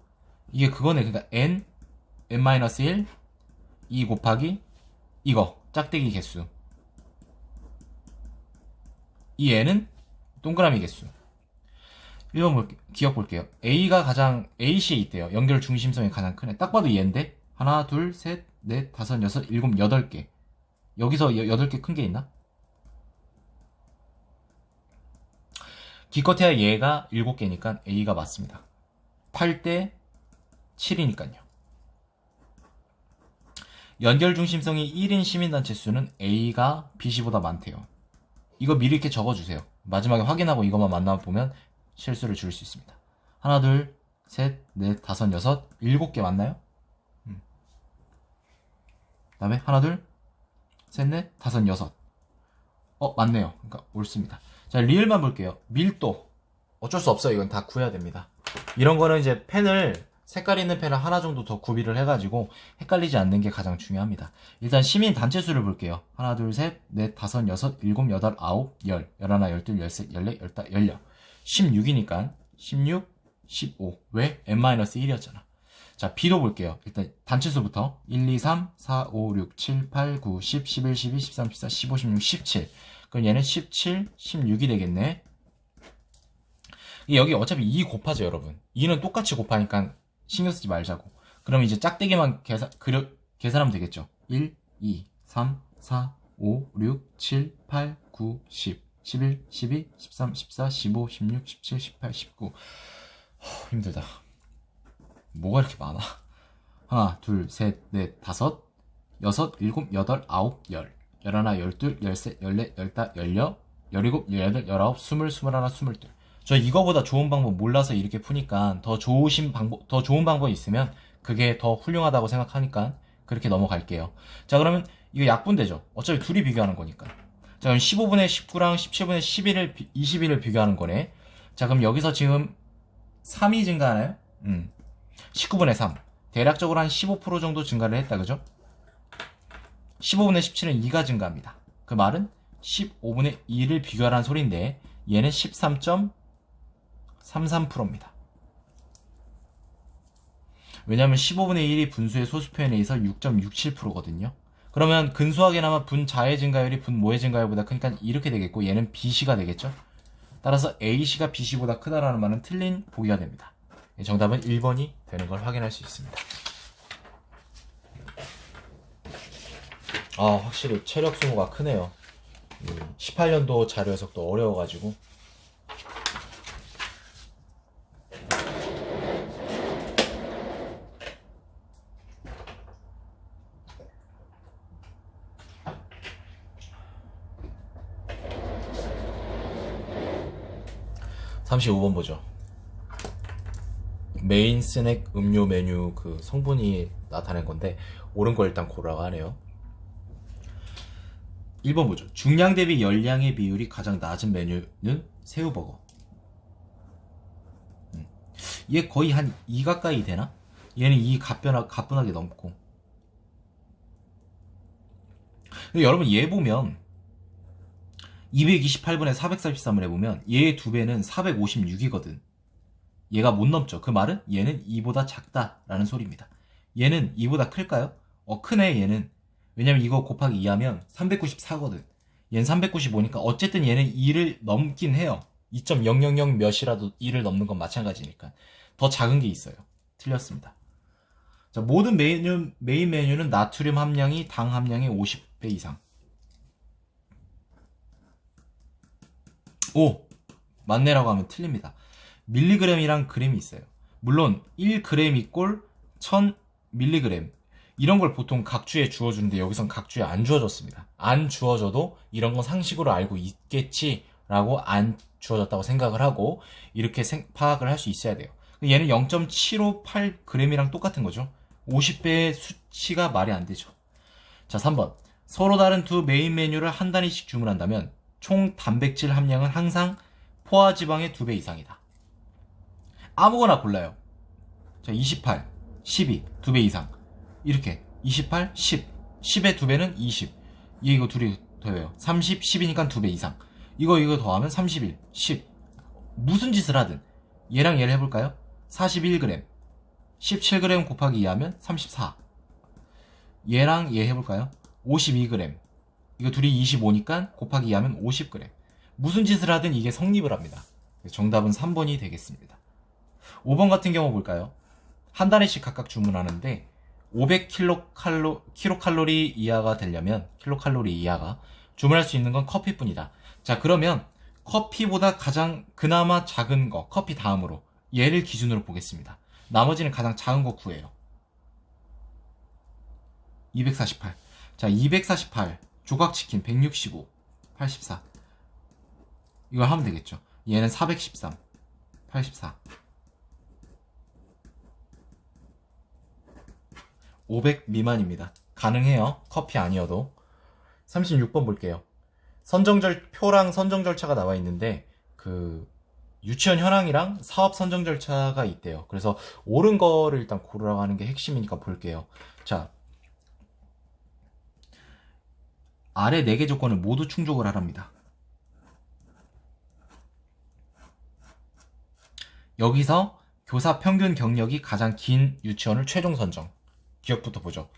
이게 그거네. 그러니까 n-1 2 곱하기 이거 짝대기 개수. 이 n은 동그라미 개수. 1번 기억 볼게요. A씨에 있대요. 연결 중심성이 가장 크네. 딱 봐도 얘인데 하나, 둘, 셋, 넷, 다섯, 여섯, 일곱, 8개. 여기서 8개 큰 게 있나? 기껏해야 얘가 7개니까 A가 맞습니다. 8대 7이니까요. 연결 중심성이 1인 시민단체 수는 A가 B씨보다 많대요. 이거 미리 이렇게 적어주세요. 마지막에 확인하고 이것만 만나보면 실수를 줄일 수 있습니다. 하나, 둘, 셋, 넷, 다섯, 여섯, 7개 맞나요? 다음에 하나, 둘, 셋, 넷, 다섯, 여섯. 맞네요. 그러니까 옳습니다. 자, 리을만 볼게요. 밀도. 어쩔 수 없어요. 이건 다 구해야 됩니다. 이런 거는 이제 펜을, 색깔 있는 펜을 하나 정도 더 구비를 해가지고 헷갈리지 않는 게 가장 중요합니다. 일단 시민 단체 수를 볼게요. 하나, 둘, 셋, 넷, 다섯, 여섯, 일곱, 여덟, 아홉, 열, 열하나, 열둘, 열셋, 열넷, 열다, 열여. 16이니까 16, 15. 왜? n-1이었잖아. 자, B도 볼게요. 일단 단체수부터 1, 2, 3, 4, 5, 6, 7, 8, 9, 10, 11, 12, 13, 14, 15, 16, 17. 그럼 얘는 17, 16이 되겠네. 여기 어차피 2 곱하죠, 여러분. 2는 똑같이 곱하니까 신경 쓰지 말자고. 그럼 이제 짝대기만 계산하면 되겠죠. 1, 2, 3, 4, 5, 6, 7, 8, 9, 10, 11, 12, 13, 14, 15, 16, 17, 18, 19. 힘들다. 뭐가 이렇게 많아? 하나, 둘, 셋, 넷, 다섯, 여섯, 일곱, 여덟, 아홉, 열, 열하나, 열둘, 열셋, 열넷, 열다, 열여, 열일곱, 열여덟, 열아홉, 스물, 스물하나, 스물둘. 저 이거보다 좋은 방법 몰라서 이렇게 푸니까 더 좋은 방법이 있으면 그게 더 훌륭하다고 생각하니까 그렇게 넘어갈게요. 자, 그러면 이거 약분되죠? 어차피 둘이 비교하는 거니까. 자, 그럼 15분의 19랑 17분의 21을 비교하는 거네. 자, 그럼 여기서 지금 3이 증가하나요? 19분의 3. 대략적으로 한 15% 정도 증가를 했다, 그죠? 15분의 17은 2가 증가합니다. 그 말은 15분의 2를 비교하라는 소리인데 얘는 13.33%입니다. 왜냐면 15분의 1이 분수의 소수 표현에 의해서 6.67%거든요. 그러면 근소하게나마 분자의 증가율이 분모의 증가율보다 크니까 이렇게 되겠고 얘는 BC가 되겠죠. 따라서 AC가 BC보다 크다라는 말은 틀린 보기가 됩니다. 정답은 1번이 되는 걸 확인할 수 있습니다. 확실히 체력 소모가 크네요. 18년도 자료 해석도 어려워가지고. (35번) 보죠. 메인 스낵 음료 메뉴 그 성분이 나타낸 건데 옳은 거 일단 고르라고 하네요. 1번 보죠. 중량 대비 열량의 비율이 가장 낮은 메뉴는 새우버거. 얘 거의 한 2 가까이 되나? 얘는 2 가뿐하게 넘고. 근데 여러분 얘 보면 228분에 443을 해보면 얘의 2배는 456이거든. 얘가 못 넘죠. 그 말은 얘는 2보다 작다라는 소리입니다. 얘는 2보다 클까요? 크네 얘는. 왜냐면 이거 곱하기 2하면 394거든. 얘는 395니까 어쨌든 얘는 2를 넘긴 해요. 2.000 몇이라도 2를 넘는 건 마찬가지니까. 더 작은 게 있어요. 틀렸습니다. 자, 모든 메인 메뉴는 나트륨 함량이 당 함량의 50배 이상. 오! 맞네라고 하면 틀립니다. 밀리그램이랑 그램이 있어요. 물론 1g 꼴 1000mg 이런 걸 보통 각주에 주어주는데 여기선 각주에 안 주어졌습니다. 안 주어져도 이런 건 상식으로 알고 있겠지라고 안 주어졌다고 생각을 하고 이렇게 파악을 할 수 있어야 돼요. 얘는 0.758g이랑 똑같은 거죠. 50배의 수치가 말이 안 되죠. 자, 3번. 서로 다른 두 메인 메뉴를 한 단위씩 주문한다면 총 단백질 함량은 항상 포화지방의 2배 이상이다. 아무거나 골라요. 자, 28, 12, 2배 이상. 이렇게 28, 10, 10의 2배는 20. 이거 둘이 더해요. 30, 10이니까 2배 이상. 이거 더하면 31, 10. 무슨 짓을 하든 얘랑 얘를 해볼까요? 41g, 17g 곱하기 2하면 34. 얘랑 얘 해볼까요? 52g. 이거 둘이 25니까 곱하기 2하면 50g. 무슨 짓을 하든 이게 성립을 합니다. 정답은 3번이 되겠습니다. 5번 같은 경우 볼까요? 한 단위씩 각각 주문하는데 500kcal 이하가 되려면 킬로칼로리 이하가 주문할 수 있는 건 커피뿐이다. 자, 그러면 커피보다 가장 그나마 작은 거, 커피 다음으로 얘를 기준으로 보겠습니다. 나머지는 가장 작은 거 구해요. 248. 자, 248 조각치킨 165 84 이걸 하면 되겠죠. 얘는 413 84 500 미만입니다. 가능해요. 커피 아니어도. 36번 볼게요. 표랑 선정 절차가 나와 있는데 그 유치원 현황이랑 사업 선정 절차가 있대요. 그래서 옳은 거를 일단 고르라고 하는 게 핵심이니까 볼게요. 자, 아래 4개 조건을 모두 충족을 하랍니다. 여기서 교사 평균 경력이 가장 긴 유치원을 최종 선정. 기억부터 보죠.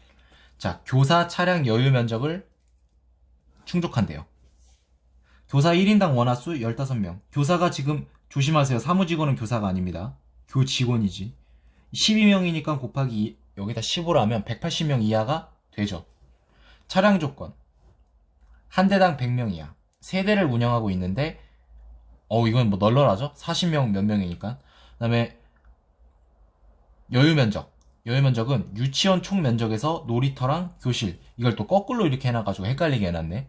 자, 교사 차량 여유 면적을 충족한대요. 교사 1인당 원화수 15명. 교사가 지금 조심하세요. 사무직원은 교사가 아닙니다. 교직원이지. 12명이니까 곱하기 여기다 15로 하면 180명 이하가 되죠. 차량 조건. 한 대당 100명 이하. 세대를 운영하고 있는데 이건 뭐 널널하죠? 40명 몇 명이니까. 그 다음에 여유면적. 여유면적은 유치원 총 면적에서 놀이터랑 교실. 이걸 또 거꾸로 이렇게 해놔가지고 헷갈리게 해놨네.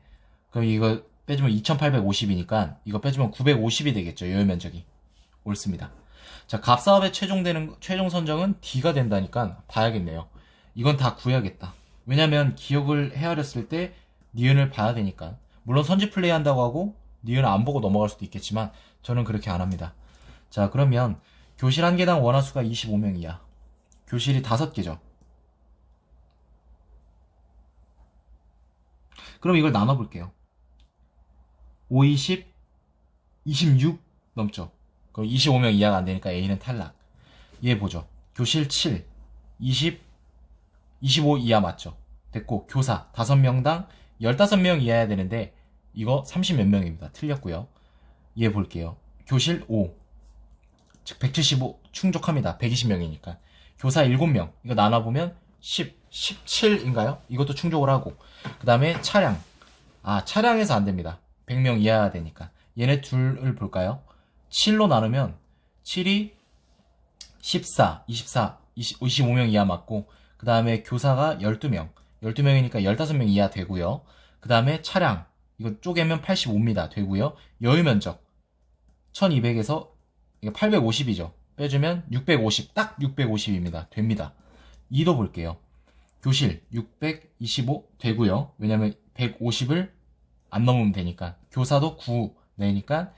그럼 이거 빼주면 2850이니까 이거 빼주면 950이 되겠죠. 여유면적이. 옳습니다. 자, 갑사업에 최종 선정은 D가 된다니까 봐야겠네요. 이건 다 구해야겠다. 왜냐면 기억을 헤아렸을 때 니은을 봐야 되니까. 물론 선지 플레이 한다고 하고 니은을 안 보고 넘어갈 수도 있겠지만 저는 그렇게 안 합니다. 자, 그러면 교실 한 개당 원화수가 25명 이하. 교실이 5개죠. 그럼 이걸 나눠볼게요. 5, 20, 26 넘죠. 그럼 25명 이하가 안 되니까 A는 탈락. 얘 보죠. 교실 7, 20, 25 이하 맞죠. 됐고, 교사 5명당 15명 이하여야 되는데 이거 30 몇 명입니다. 틀렸고요. 얘 볼게요. 교실 5, 즉 175 충족합니다. 120명이니까. 교사 7명. 이거 나눠보면 17인가요? 이것도 충족을 하고. 그 다음에 차량. 차량에서 안 됩니다. 100명 이하야 되니까. 얘네 둘을 볼까요? 7로 나누면 7이 14, 24, 25명 이하 맞고, 그 다음에 교사가 12명. 12명이니까 15명 이하 되고요. 그 다음에 차량. 이거 쪼개면 85입니다. 되고요. 여유면적. 1200에서 이거 850이죠. 빼주면 650. 딱 650입니다. 됩니다. 2도 볼게요. 교실 625 되고요. 왜냐면 150을 안 넘으면 되니까. 교사도 9 내니까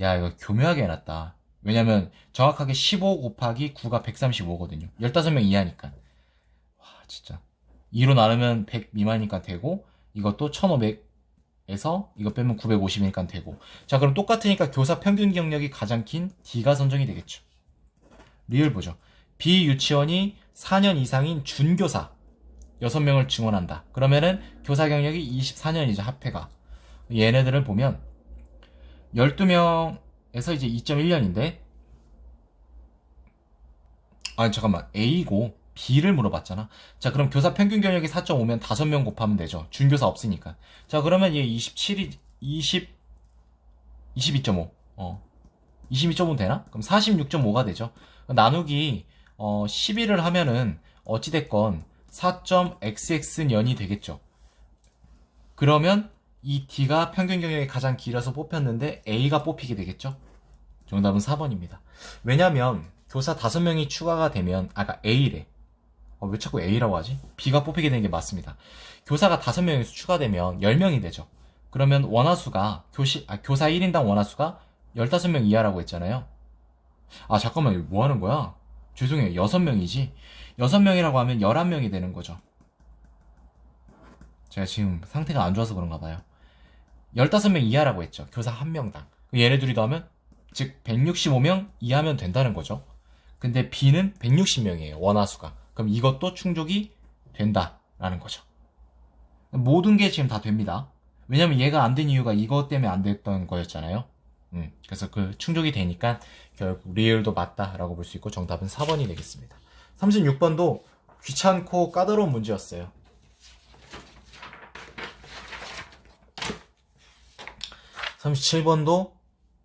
야, 이거 교묘하게 해놨다. 왜냐면 정확하게 15 곱하기 9가 135거든요. 15명 이하니까. 와, 진짜. 2로 나누면 100 미만이니까 되고, 이것도 1500에서 이거 빼면 950이니까 되고. 자, 그럼 똑같으니까 교사 평균 경력이 가장 긴 D가 선정이 되겠죠. 리을 보죠. 비유치원이 4년 이상인 준교사 6명을 증원한다. 그러면은 교사 경력이 24년이죠. 합해가. 얘네들을 보면 12명에서 이제 2.1년인데 잠깐만. A고 B를 물어봤잖아. 자, 그럼 교사 평균 경력이 4.5면 5명 곱하면 되죠. 준교사 없으니까. 자, 그러면 얘 22.5. 22.5 되나? 그럼 46.5가 되죠. 나누기 12를 하면은 어찌됐건 4.xx년이 되겠죠. 그러면 이 D가 평균 경력이 가장 길어서 뽑혔는데 A가 뽑히게 되겠죠. 정답은 4번입니다. 왜냐면 교사 5명이 추가가 되면 A래. 왜 자꾸 A라고 하지? B가 뽑히게 되는 게 맞습니다. 교사가 5명이 추가되면 10명이 되죠. 그러면 원화수가 교사 1인당 원화수가 15명 이하라고 했잖아요. 잠깐만, 뭐 하는 거야? 죄송해요. 6명이지. 6명이라고 하면 11명이 되는 거죠. 제가 지금 상태가 안 좋아서 그런가 봐요. 15명 이하라고 했죠. 교사 1명당. 얘네 둘이 더하면, 즉 165명 이하면 된다는 거죠. 근데 B는 160명이에요. 원화수가. 그럼 이것도 충족이 된다라는 거죠. 모든 게 지금 다 됩니다. 왜냐면 얘가 안 된 이유가 이것 때문에 안 됐던 거였잖아요. 그래서 그 충족이 되니까 결국 리을도 맞다라고 볼 수 있고 정답은 4번이 되겠습니다. 36번도 귀찮고 까다로운 문제였어요. 37번도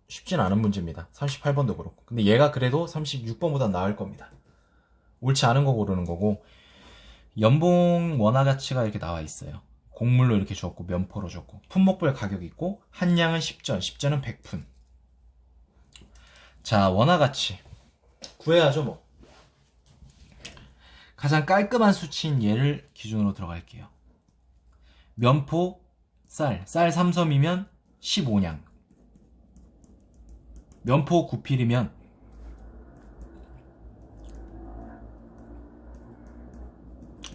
쉽진 않은 문제입니다. 38번도 그렇고. 근데 얘가 그래도 36번보다 나을 겁니다. 옳지 않은 거 고르는 거고, 연봉 원화 가치가 이렇게 나와 있어요. 곡물로 이렇게 줬고 면포로 줬고 품목별 가격이 있고 한량은 10전, 10전은 100푼. 자, 원화 가치 구해야죠 뭐. 가장 깔끔한 수치인 얘를 기준으로 들어갈게요. 면포 쌀 3섬이면 15냥. 면포 9필이면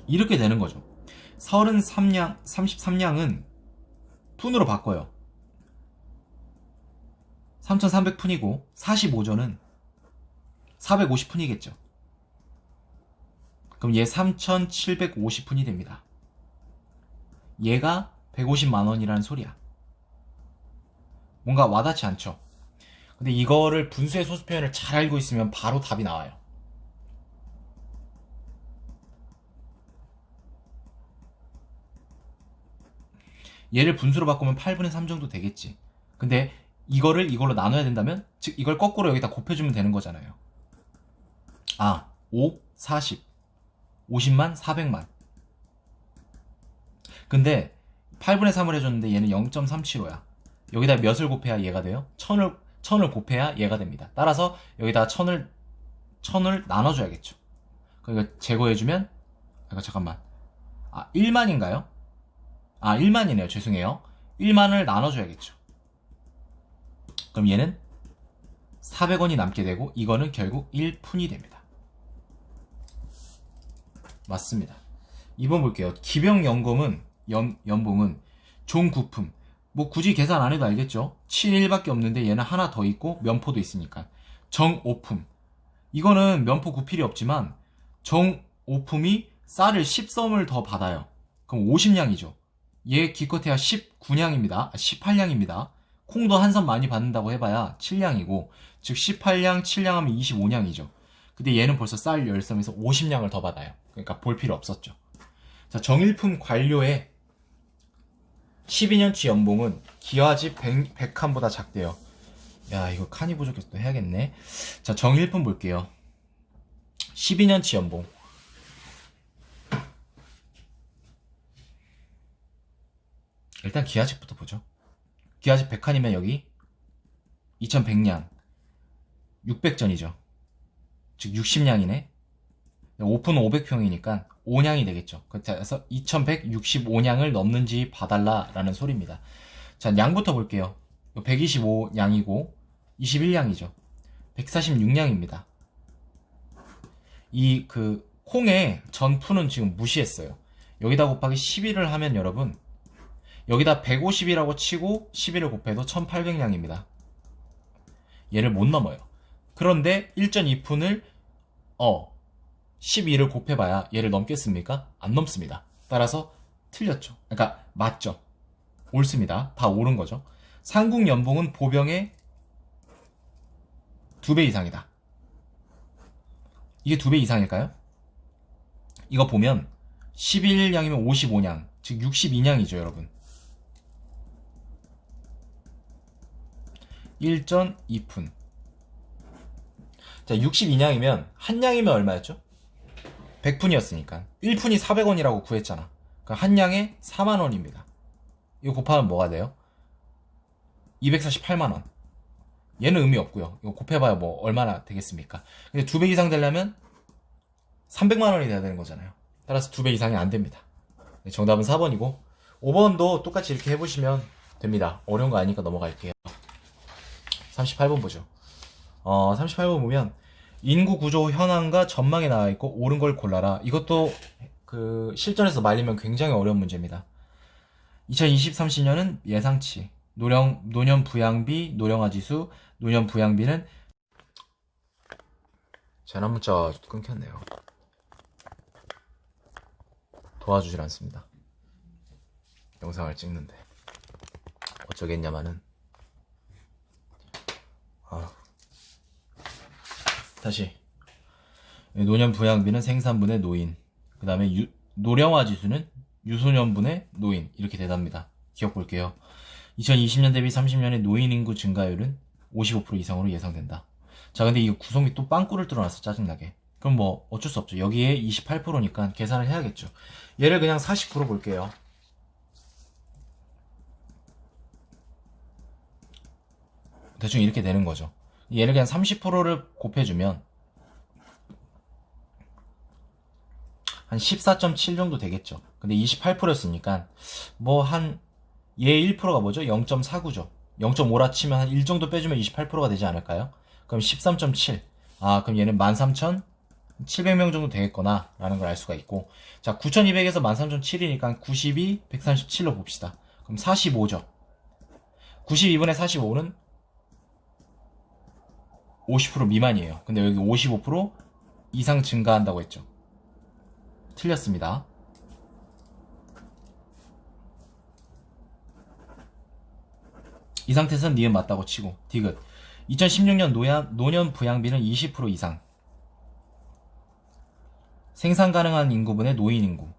이렇게 되는 거죠. 33냥은 푼으로 바꿔요. 3300푼이고 45조는 450푼이겠죠. 그럼 얘 3750푼이 됩니다. 얘가 150만원이라는 소리야. 뭔가 와닿지 않죠? 근데 이거를 분수의 소수 표현을 잘 알고 있으면 바로 답이 나와요. 얘를 분수로 바꾸면 8분의 3 정도 되겠지. 근데 이걸로 나눠야 된다면, 즉 이걸 거꾸로 여기다 곱해주면 되는 거잖아요. 5, 40, 50만, 400만. 근데 8분의 3을 해줬는데 얘는 0.375야. 여기다 몇을 곱해야 얘가 돼요? 1000을 곱해야 얘가 됩니다. 따라서 여기다가 1000을 나눠줘야겠죠. 그러니까 제거해주면, 잠깐만. 1만인가요? 1만이네요. 죄송해요. 1만을 나눠줘야겠죠. 그럼 얘는 400원이 남게 되고 이거는 결국 1푼이 됩니다. 맞습니다. 2번 볼게요. 기병연금은 연봉은 종구품. 뭐 굳이 계산 안 해도 알겠죠? 7일밖에 없는데 얘는 하나 더 있고 면포도 있으니까. 정오품. 이거는 면포 구필이 없지만 정오품이 쌀을 10섬을 더 받아요. 그럼 50냥이죠. 얘 기껏해야 19냥입니다. 18냥입니다. 콩도 한 섬 많이 받는다고 해봐야 7냥이고, 즉 18냥, 7냥 하면 25냥이죠. 근데 얘는 벌써 쌀 10섬에서 50냥을 더 받아요. 그러니까 볼 필요 없었죠. 자, 정일품 관료의 12년치 연봉은 기와집 100칸보다 작대요. 야, 이거 칸이 부족해서 또 해야겠네. 자, 정일품 볼게요. 12년치 연봉. 일단 기아집부터 보죠. 기아집 100칸이면 여기 2100냥 600전이죠. 즉 60냥이네. 오픈은 500평이니까 5냥이 되겠죠. 그래서 2165냥을 넘는지 봐달라 라는 소리입니다. 자, 냥부터 볼게요. 125냥이고 21냥이죠. 146냥입니다. 이 콩의 전푸는 지금 무시했어요. 여기다 곱하기 11을 하면 여러분, 여기다 150이라고 치고 11을 곱해도 1800냥입니다. 얘를 못 넘어요. 그런데 1.2푼을 12를 곱해봐야 얘를 넘겠습니까? 안 넘습니다. 따라서 틀렸죠. 그러니까 맞죠. 옳습니다. 다 옳은 거죠. 상국 연봉은 보병의 2배 이상이다. 이게 2배 이상일까요? 이거 보면 11냥이면 55냥, 즉 62냥이죠, 여러분. 1.2푼. 자, 62냥이면 한 냥이면 얼마였죠? 100푼이었으니까 1푼이 400원이라고 구했잖아. 그러니까 한 냥에 4만원입니다. 이거 곱하면 뭐가 돼요? 248만원. 얘는 의미 없고요. 이거 곱해봐야 뭐 얼마나 되겠습니까? 근데 2배 이상 되려면 300만원이 돼야 되는 거잖아요. 따라서 2배 이상이 안 됩니다. 정답은 4번이고 5번도 똑같이 이렇게 해보시면 됩니다. 어려운 거 아니니까 넘어갈게요. 38번 보죠. 38번 보면 인구 구조 현황과 전망에 나와 있고 옳은 걸 골라라. 이것도 실전에서 말리면 굉장히 어려운 문제입니다. 2020-30년은 예상치, 노년 부양비, 노령화 지수, 노년 부양비는 전화 문자가 끊겼네요. 도와주질 않습니다. 영상을 찍는데 어쩌겠냐마는 다시 노년 부양비는 생산분의 노인, 그 다음에 노령화 지수는 유소년분의 노인, 이렇게 대답니다. 기억 볼게요. 2020년 대비 30년의 노인 인구 증가율은 55% 이상으로 예상된다. 자, 근데 이거 구성비 또 빵꾸를 뚫어놨어, 짜증나게. 그럼 뭐 어쩔 수 없죠. 여기에 28%니까 계산을 해야겠죠. 얘를 그냥 40% 볼게요. 대충 이렇게 되는 거죠. 얘를 그냥 30%를 곱해주면 한 14.7 정도 되겠죠. 근데 28%였으니까 뭐 한 얘 1%가 뭐죠? 0.49죠. 0.5라 치면 한 1 정도 빼주면 28%가 되지 않을까요? 그럼 13.7. 아, 그럼 얘는 13,700명 정도 되겠거나 라는 걸 알 수가 있고, 자, 9,200에서 13,700이니까 92, 137로 봅시다. 그럼 45죠. 92분의 45는 50% 미만이에요. 근데 여기 55% 이상 증가한다고 했죠. 틀렸습니다. 이 상태에서는 니은 맞다고 치고 디귿. 2016년 노년 부양비는 20% 이상. 생산 가능한 인구분의 노인 인구.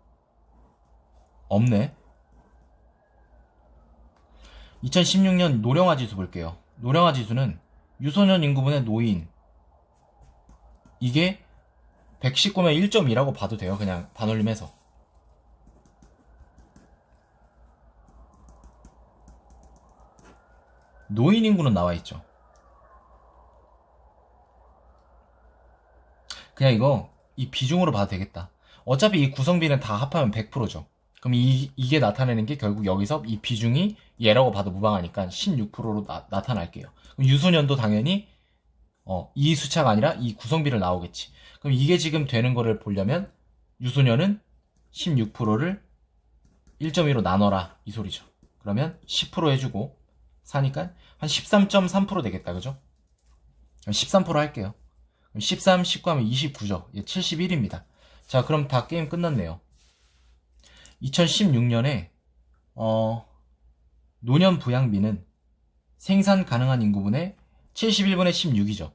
없네. 2016년 노령화 지수 볼게요. 노령화 지수는 유소년 인구분의 노인. 이게 119면 1.2라고 봐도 돼요. 그냥 반올림해서. 노인 인구는 나와 있죠. 그냥 이 비중으로 봐도 되겠다. 어차피 이 구성비는 다 합하면 100%죠. 그럼 이게 나타내는 게 결국 여기서 이 비중이 얘라고 봐도 무방하니까 16%로 나타날게요. 그럼 유소년도 당연히 이 숫자가 아니라 이 구성비를 나오겠지. 그럼 이게 지금 되는 거를 보려면 유소년은 16%를 1.2로 나눠라 이 소리죠. 그러면 10% 해주고 사니까 한 13.3% 되겠다. 그죠? 13% 할게요. 13, 19 하면 29죠. 예, 71입니다. 자, 그럼 다 게임 끝났네요. 2016년에 노년 부양비는 생산 가능한 인구분의 71분의 16이죠.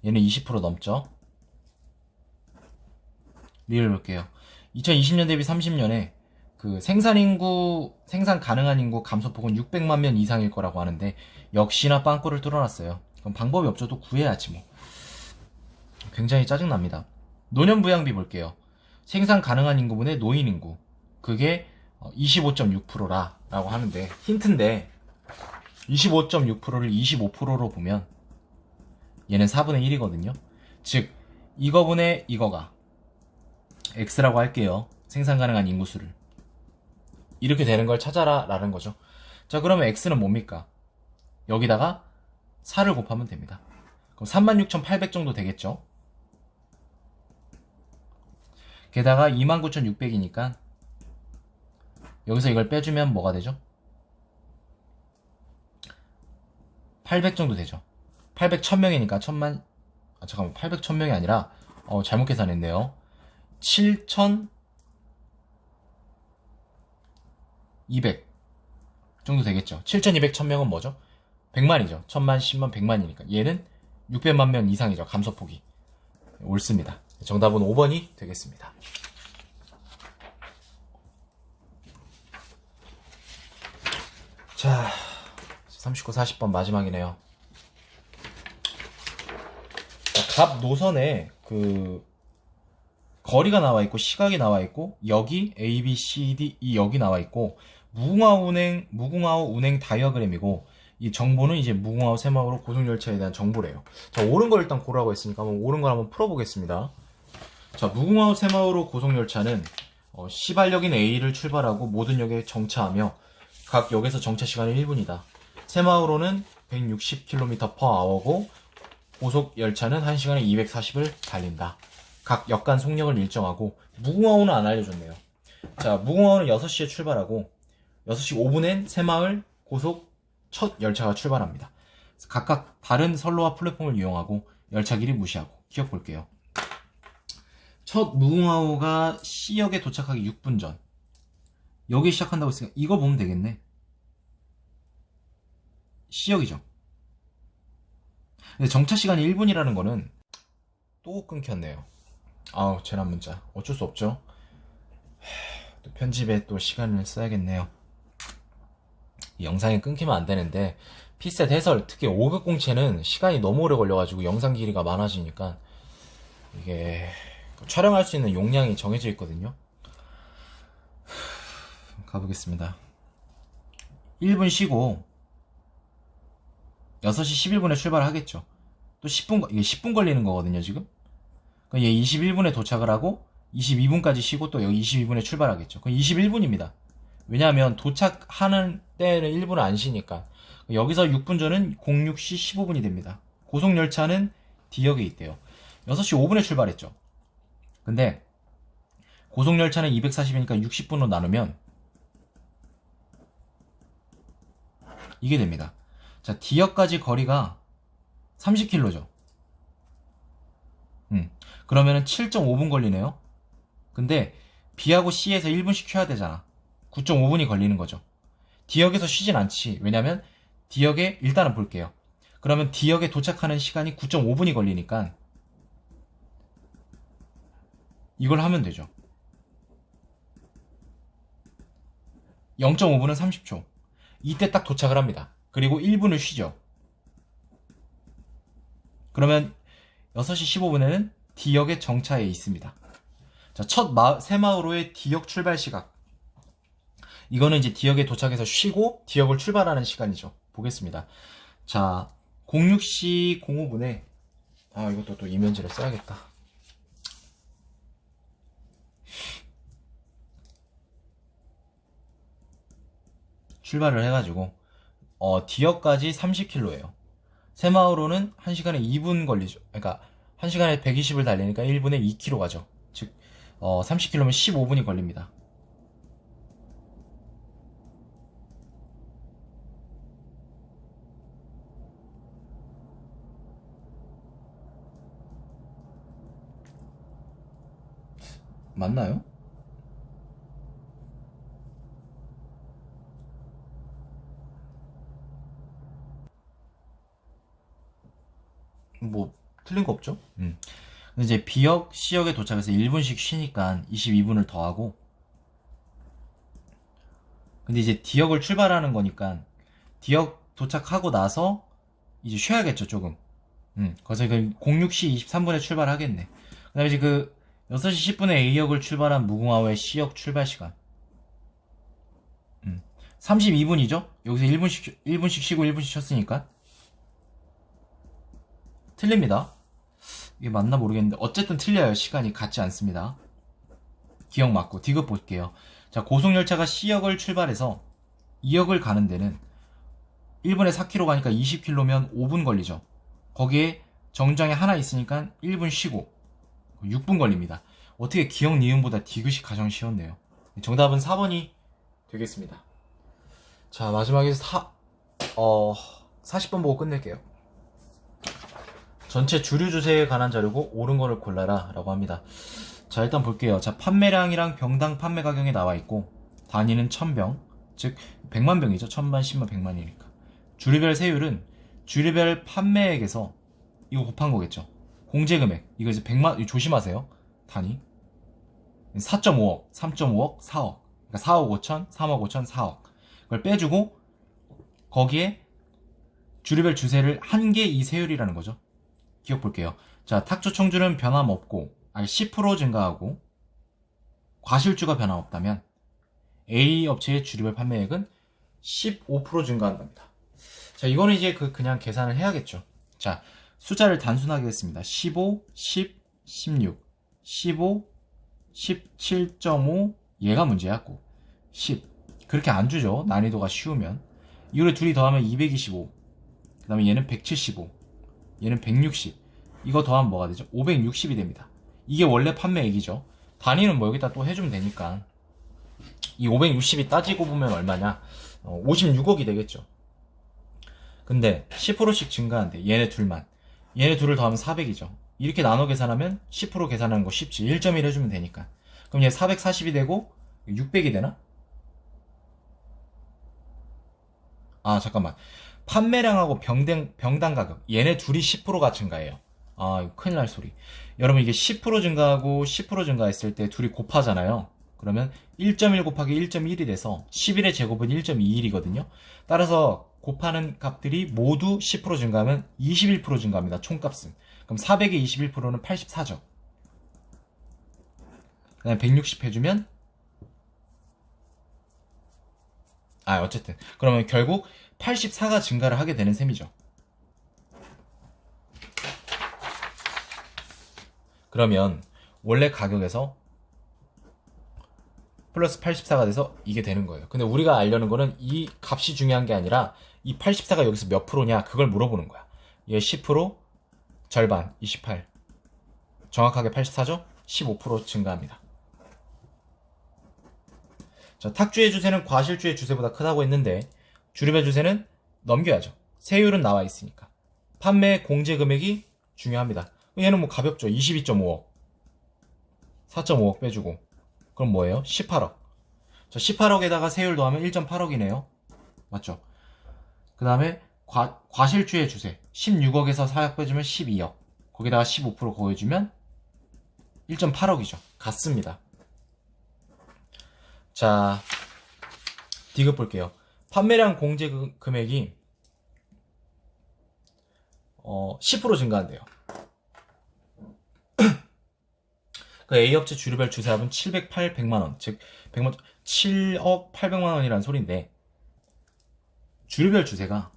얘는 20% 넘죠. 리얼 볼게요. 2020년 대비 30년에 그 생산 가능한 인구 감소폭은 600만 명 이상일 거라고 하는데 역시나 빵꾸를 뚫어놨어요. 그럼 방법이 없죠. 또 구해야지 뭐. 굉장히 짜증납니다. 노년 부양비 볼게요. 생산 가능한 인구분의 노인 인구. 그게 25.6%라 라고 하는데 힌트인데 25.6%를 25%로 보면 얘는 4분의 1이거든요. 즉 이거분의 이거가 x라고 할게요. 생산 가능한 인구수를. 이렇게 되는 걸 찾아라 라는 거죠. 자, 그러면 x는 뭡니까? 여기다가 4를 곱하면 됩니다. 그럼 36,800 정도 되겠죠. 게다가 29,600이니까 여기서 이걸 빼주면 뭐가 되죠? 800 정도 되죠. 800 1000명이니까 1000만 잠깐만 800 1000명이 아니라 잘못 계산했네요. 7200 정도 되겠죠. 7200 1000명은 뭐죠? 100만이죠. 1000만, 10만, 100만이니까 얘는 600만 명 이상이죠. 감소폭이. 옳습니다. 정답은 5번이 되겠습니다. 자, 39, 40번 마지막이네요. 갑 노선에 그 거리가 나와 있고 시각이 나와 있고 여기 A, B, C, D, E 여기 나와 있고 무궁화호 운행 다이어그램이고 이 정보는 이제 무궁화호 새마을호 고속열차에 대한 정보래요. 자, 옳은 걸 일단 고르라고 했으니까 한번 옳은 걸 한번 풀어보겠습니다. 자, 무궁화호 새마을호 고속열차는 시발역인 A를 출발하고 모든 역에 정차하며 각 역에서 정차 시간은 1분이다. 새마을호는 160km/h고 고속열차는 1시간에 240을 달린다. 각 역 간 속력을 일정하고 무궁화호는 안 알려줬네요. 자, 무궁화호는 6시에 출발하고 6시 5분엔 새마을 고속 첫 열차가 출발합니다. 각각 다른 선로와 플랫폼을 이용하고 열차 길이 무시하고 기억 볼게요. 첫 무궁화호가 C역에 도착하기 6분 전. 여기 시작한다고 했으니까 이거 보면 되겠네. C역이죠. 근데 정차 시간이 1분이라는 거는 또 끊겼네요. 아우, 재난 문자. 어쩔 수 없죠. 또 편집에 또 시간을 써야겠네요. 이 영상이 끊기면 안 되는데 피셋 해설, 특히 5급 공채는 시간이 너무 오래 걸려가지고 영상 길이가 많아지니까 이게 촬영할 수 있는 용량이 정해져 있거든요. 가보겠습니다. 1분 쉬고 6시 11분에 출발하겠죠. 또 10분, 이게 10분 걸리는 거거든요, 지금. 그럼 얘 21분에 도착을 하고 22분까지 쉬고 또 여기 22분에 출발하겠죠. 그럼 21분입니다. 왜냐하면 도착하는 때는 1분을 안 쉬니까. 여기서 6분 전은 06시 15분이 됩니다. 고속열차는 D역에 있대요. 6시 5분에 출발했죠. 근데 고속열차는 240이니까 60분으로 나누면 이게 됩니다. 자, D역까지 거리가 30km죠. 그러면은 7.5분 걸리네요. 근데 B하고 C에서 1분씩 쉬어야 되잖아. 9.5분이 걸리는 거죠. D역에서 쉬진 않지. 왜냐면 D역에 일단은 볼게요. 그러면 D역에 도착하는 시간이 9.5분이 걸리니까 이걸 하면 되죠. 0.5분은 30초. 이때 딱 도착을 합니다. 그리고 1분을 쉬죠. 그러면 6시 15분에는 D역에 정차해 있습니다. 자, 첫 새마을호의 D역 출발 시각. 이거는 이제 D역에 도착해서 쉬고 D역을 출발하는 시간이죠. 보겠습니다. 자, 06시 05분에 이것도 또 이면지를 써야겠다. 출발을 해가지고 D역까지 30km예요. 새마을호는 1시간에 2분 걸리죠. 그러니까 1시간에 120을 달리니까 1분에 2km 가죠. 즉 30km면 15분이 걸립니다. 맞나요? 뭐 틀린 거 없죠? 근데 이제 B역, C역에 도착해서 1분씩 쉬니까 22분을 더하고, 근데 이제 D역을 출발하는 거니까 D역 도착하고 나서 이제 쉬어야겠죠, 조금. 그래서 06시 23분에 출발하겠네. 그 다음에 이제 6시 10분에 A역을 출발한 무궁화호의 C역 출발 시간. 32분이죠? 여기서 1분씩 쉬고 1분씩 쉬었으니까. 틀립니다. 이게 맞나 모르겠는데 어쨌든 틀려요. 시간이 같지 않습니다. 기억 맞고 디귿 볼게요. 자, 고속열차가 C역을 출발해서 2역을 가는 데는 1분에 4km 가니까 20km면 5분 걸리죠. 거기에 정류장에 하나 있으니까 1분 쉬고 6분 걸립니다. 어떻게 기억 니은보다 디귿이 가장 쉬웠네요. 정답은 4번이 되겠습니다. 자, 마지막에 40번 보고 끝낼게요. 전체 주류 주세에 관한 자료고 옳은 거를 골라라 라고 합니다. 자, 일단 볼게요. 자, 판매량이랑 병당 판매 가격이 나와 있고 단위는 1000병, 즉 100만 병이죠. 1000만, 10만, 100만이니까. 주류별 세율은 주류별 판매액에서 이거 곱한 거겠죠. 공제금액, 이거 이제 100만, 이거 조심하세요. 단위 4.5억, 3.5억, 4억. 그러니까 4억 5천, 3억 5천, 4억. 그걸 빼주고 거기에 주류별 주세를 한 게 이 세율이라는 거죠. 기억 볼게요. 자, 탁조 청주는 변함없고 10% 증가하고 과실주가 변함없다면 A 업체의 주류별 판매액은 15% 증가한답니다. 자, 이거는 이제 그냥 계산을 해야겠죠. 자, 숫자를 단순하게 했습니다. 15, 10, 16, 15, 17.5 얘가 문제였고 10 그렇게 안 주죠. 난이도가 쉬우면. 이거를 둘이 더하면 225, 그 다음에 얘는 175, 얘는 160, 이거 더하면 뭐가 되죠? 560이 됩니다. 이게 원래 판매액이죠. 단위는 뭐 여기다 또 해주면 되니까 이 560이 따지고 보면 얼마냐? 56억이 되겠죠. 근데 10%씩 증가한대. 얘네 둘만. 얘네 둘을 더하면 400이죠. 이렇게 나눠 계산하면 10% 계산하는 거 쉽지. 1.1 해주면 되니까. 그럼 얘 440이 되고 600이 되나? 잠깐만. 판매량하고 병당 가격, 얘네 둘이 10%가 증가해요. 이거 큰일 날 소리. 여러분, 이게 10% 증가하고 10% 증가했을 때 둘이 곱하잖아요. 그러면 1.1 곱하기 1.1이 돼서 11의 제곱은 1.21이거든요. 따라서 곱하는 값들이 모두 10% 증가하면 21% 증가합니다. 총값은. 그럼 400의 21%는 84죠. 그 다음에 160 해주면 어쨌든 그러면 결국 84가 증가를 하게 되는 셈이죠. 그러면 원래 가격에서 플러스 84가 돼서 이게 되는 거예요. 근데 우리가 알려는 거는 이 값이 중요한 게 아니라 이 84가 여기서 몇 프로냐 그걸 물어보는 거야. 얘 10%, 절반 28, 정확하게 84죠? 15% 증가합니다. 자, 탁주의 주세는 과실주의 주세보다 크다고 했는데 주류별 주세는 넘겨야죠. 세율은 나와 있으니까. 판매 공제 금액이 중요합니다. 얘는 뭐 가볍죠. 22.5억. 4.5억 빼주고. 그럼 뭐예요? 18억. 자, 18억에다가 세율 더하면 1.8억이네요. 맞죠? 그 다음에 과실주의 주세. 16억에서 4억 빼주면 12억. 거기다가 15% 더해주면 1.8억이죠. 같습니다. 자, 디귿 볼게요. 판매량 공제 금액이 10% 증가한대요. 그 A업체 주류별 주세합은 708,100만원, 즉 7억 800만원이라는 소리인데 주류별 주세가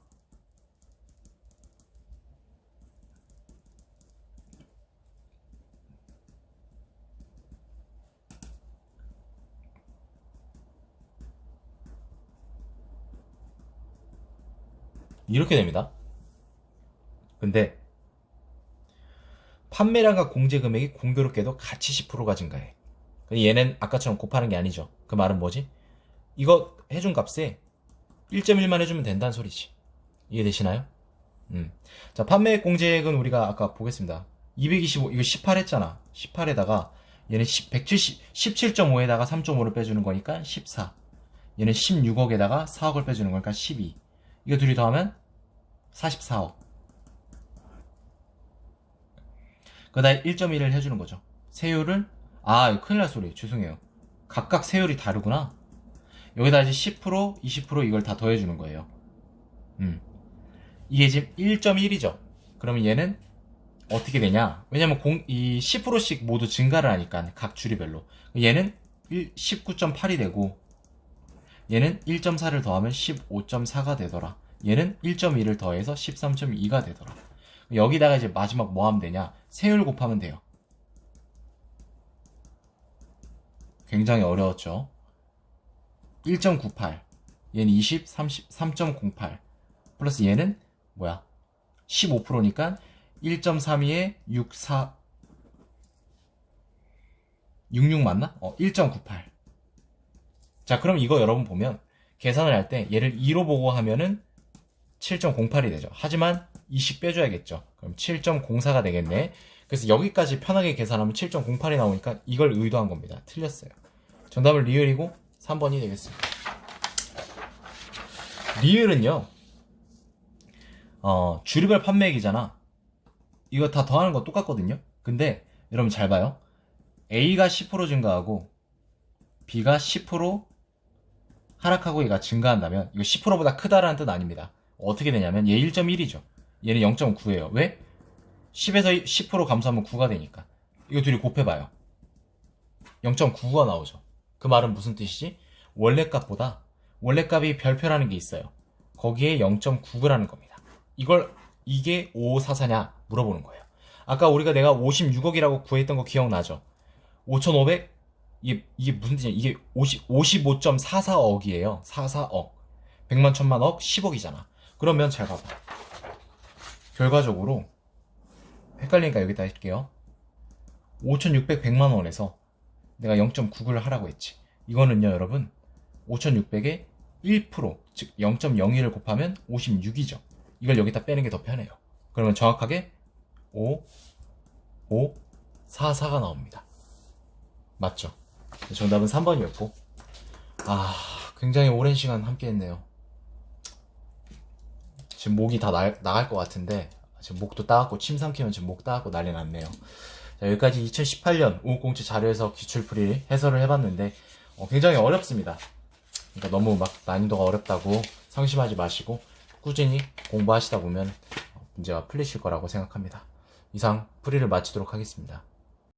이렇게 됩니다. 근데 판매량과 공제 금액이 공교롭게도 같이 10%가 증가해. 얘는 아까처럼 곱하는 게 아니죠. 그 말은 뭐지? 이거 해준 값에 1.1만 해주면 된다는 소리지. 이해되시나요? 자, 판매 공제액은 우리가 아까 보겠습니다. 225, 이거 18 했잖아. 18에다가 얘는 17.5에다가 3.5를 빼주는 거니까 14. 얘는 16억에다가 4억을 빼주는 거니까 12. 이거 둘이 더하면 44억. 그다음에 1.1을 해주는 거죠. 세율을, 이거 큰일 날 소리. 죄송해요. 각각 세율이 다르구나. 여기다 이제 10%, 20% 이걸 다 더해주는 거예요. 이게 지금 1.1이죠. 그러면 얘는 어떻게 되냐? 왜냐면 이 10%씩 모두 증가를 하니까 각 주류별로. 얘는 19.8이 되고 얘는 1.4를 더하면 15.4가 되더라. 얘는 1.1을 더해서 13.2가 되더라. 여기다가 이제 마지막 뭐 하면 되냐? 세율 곱하면 돼요. 굉장히 어려웠죠. 1.98 얘는 20, 3.08 플러스 얘는 뭐야? 15%니까 1.32에 64 66 맞나? 1.98. 자, 그럼 이거 여러분 보면 계산을 할 때 얘를 2로 보고 하면은 7.08이 되죠. 하지만 20 빼줘야겠죠. 그럼 7.04가 되겠네. 그래서 여기까지 편하게 계산하면 7.08이 나오니까 이걸 의도한 겁니다. 틀렸어요. 정답은 리을이고 3번이 되겠습니다. 리을은요, 주류별 판매액이잖아. 이거 다 더하는 거 똑같거든요. 근데 여러분 잘 봐요. A가 10% 증가하고 B가 10% 하락하고 얘가 증가한다면 이거 10%보다 크다라는 뜻 아닙니다. 어떻게 되냐면 얘 1.1이죠. 얘는 0.9예요. 왜? 10에서 10% 감소하면 9가 되니까. 이거 둘이 곱해봐요. 0.99가 나오죠. 그 말은 무슨 뜻이지? 원래값이 별표라는 게 있어요. 거기에 0.99라는 겁니다. 이게 5544냐 물어보는 거예요. 아까 내가 56억이라고 구했던 거 기억나죠? 5,500? 이게 무슨 뜻이냐? 이게 55.44억이에요. 44억. 100만, 1000만억, 10억이잖아. 그러면 잘 봐봐. 결과적으로 헷갈리니까 여기다 할게요. 5,600, 100만원에서 내가 0.99를 하라고 했지. 이거는요 여러분 5,600에 1%, 즉 0.01을 곱하면 56이죠. 이걸 여기다 빼는 게 더 편해요. 그러면 정확하게 5544가 나옵니다. 맞죠? 정답은 3번이었고 굉장히 오랜 시간 함께 했네요. 지금 목이 다 나갈 것 같은데 지금 목도 따갑고 침 삼키면 지금 목 따갑고 난리 났네요. 자, 여기까지 2018년 오공채 자료에서 기출풀이 해설을 해봤는데 굉장히 어렵습니다. 그러니까 너무 막 난이도가 어렵다고 상심하지 마시고 꾸준히 공부하시다 보면 문제가 풀리실 거라고 생각합니다. 이상 풀이를 마치도록 하겠습니다.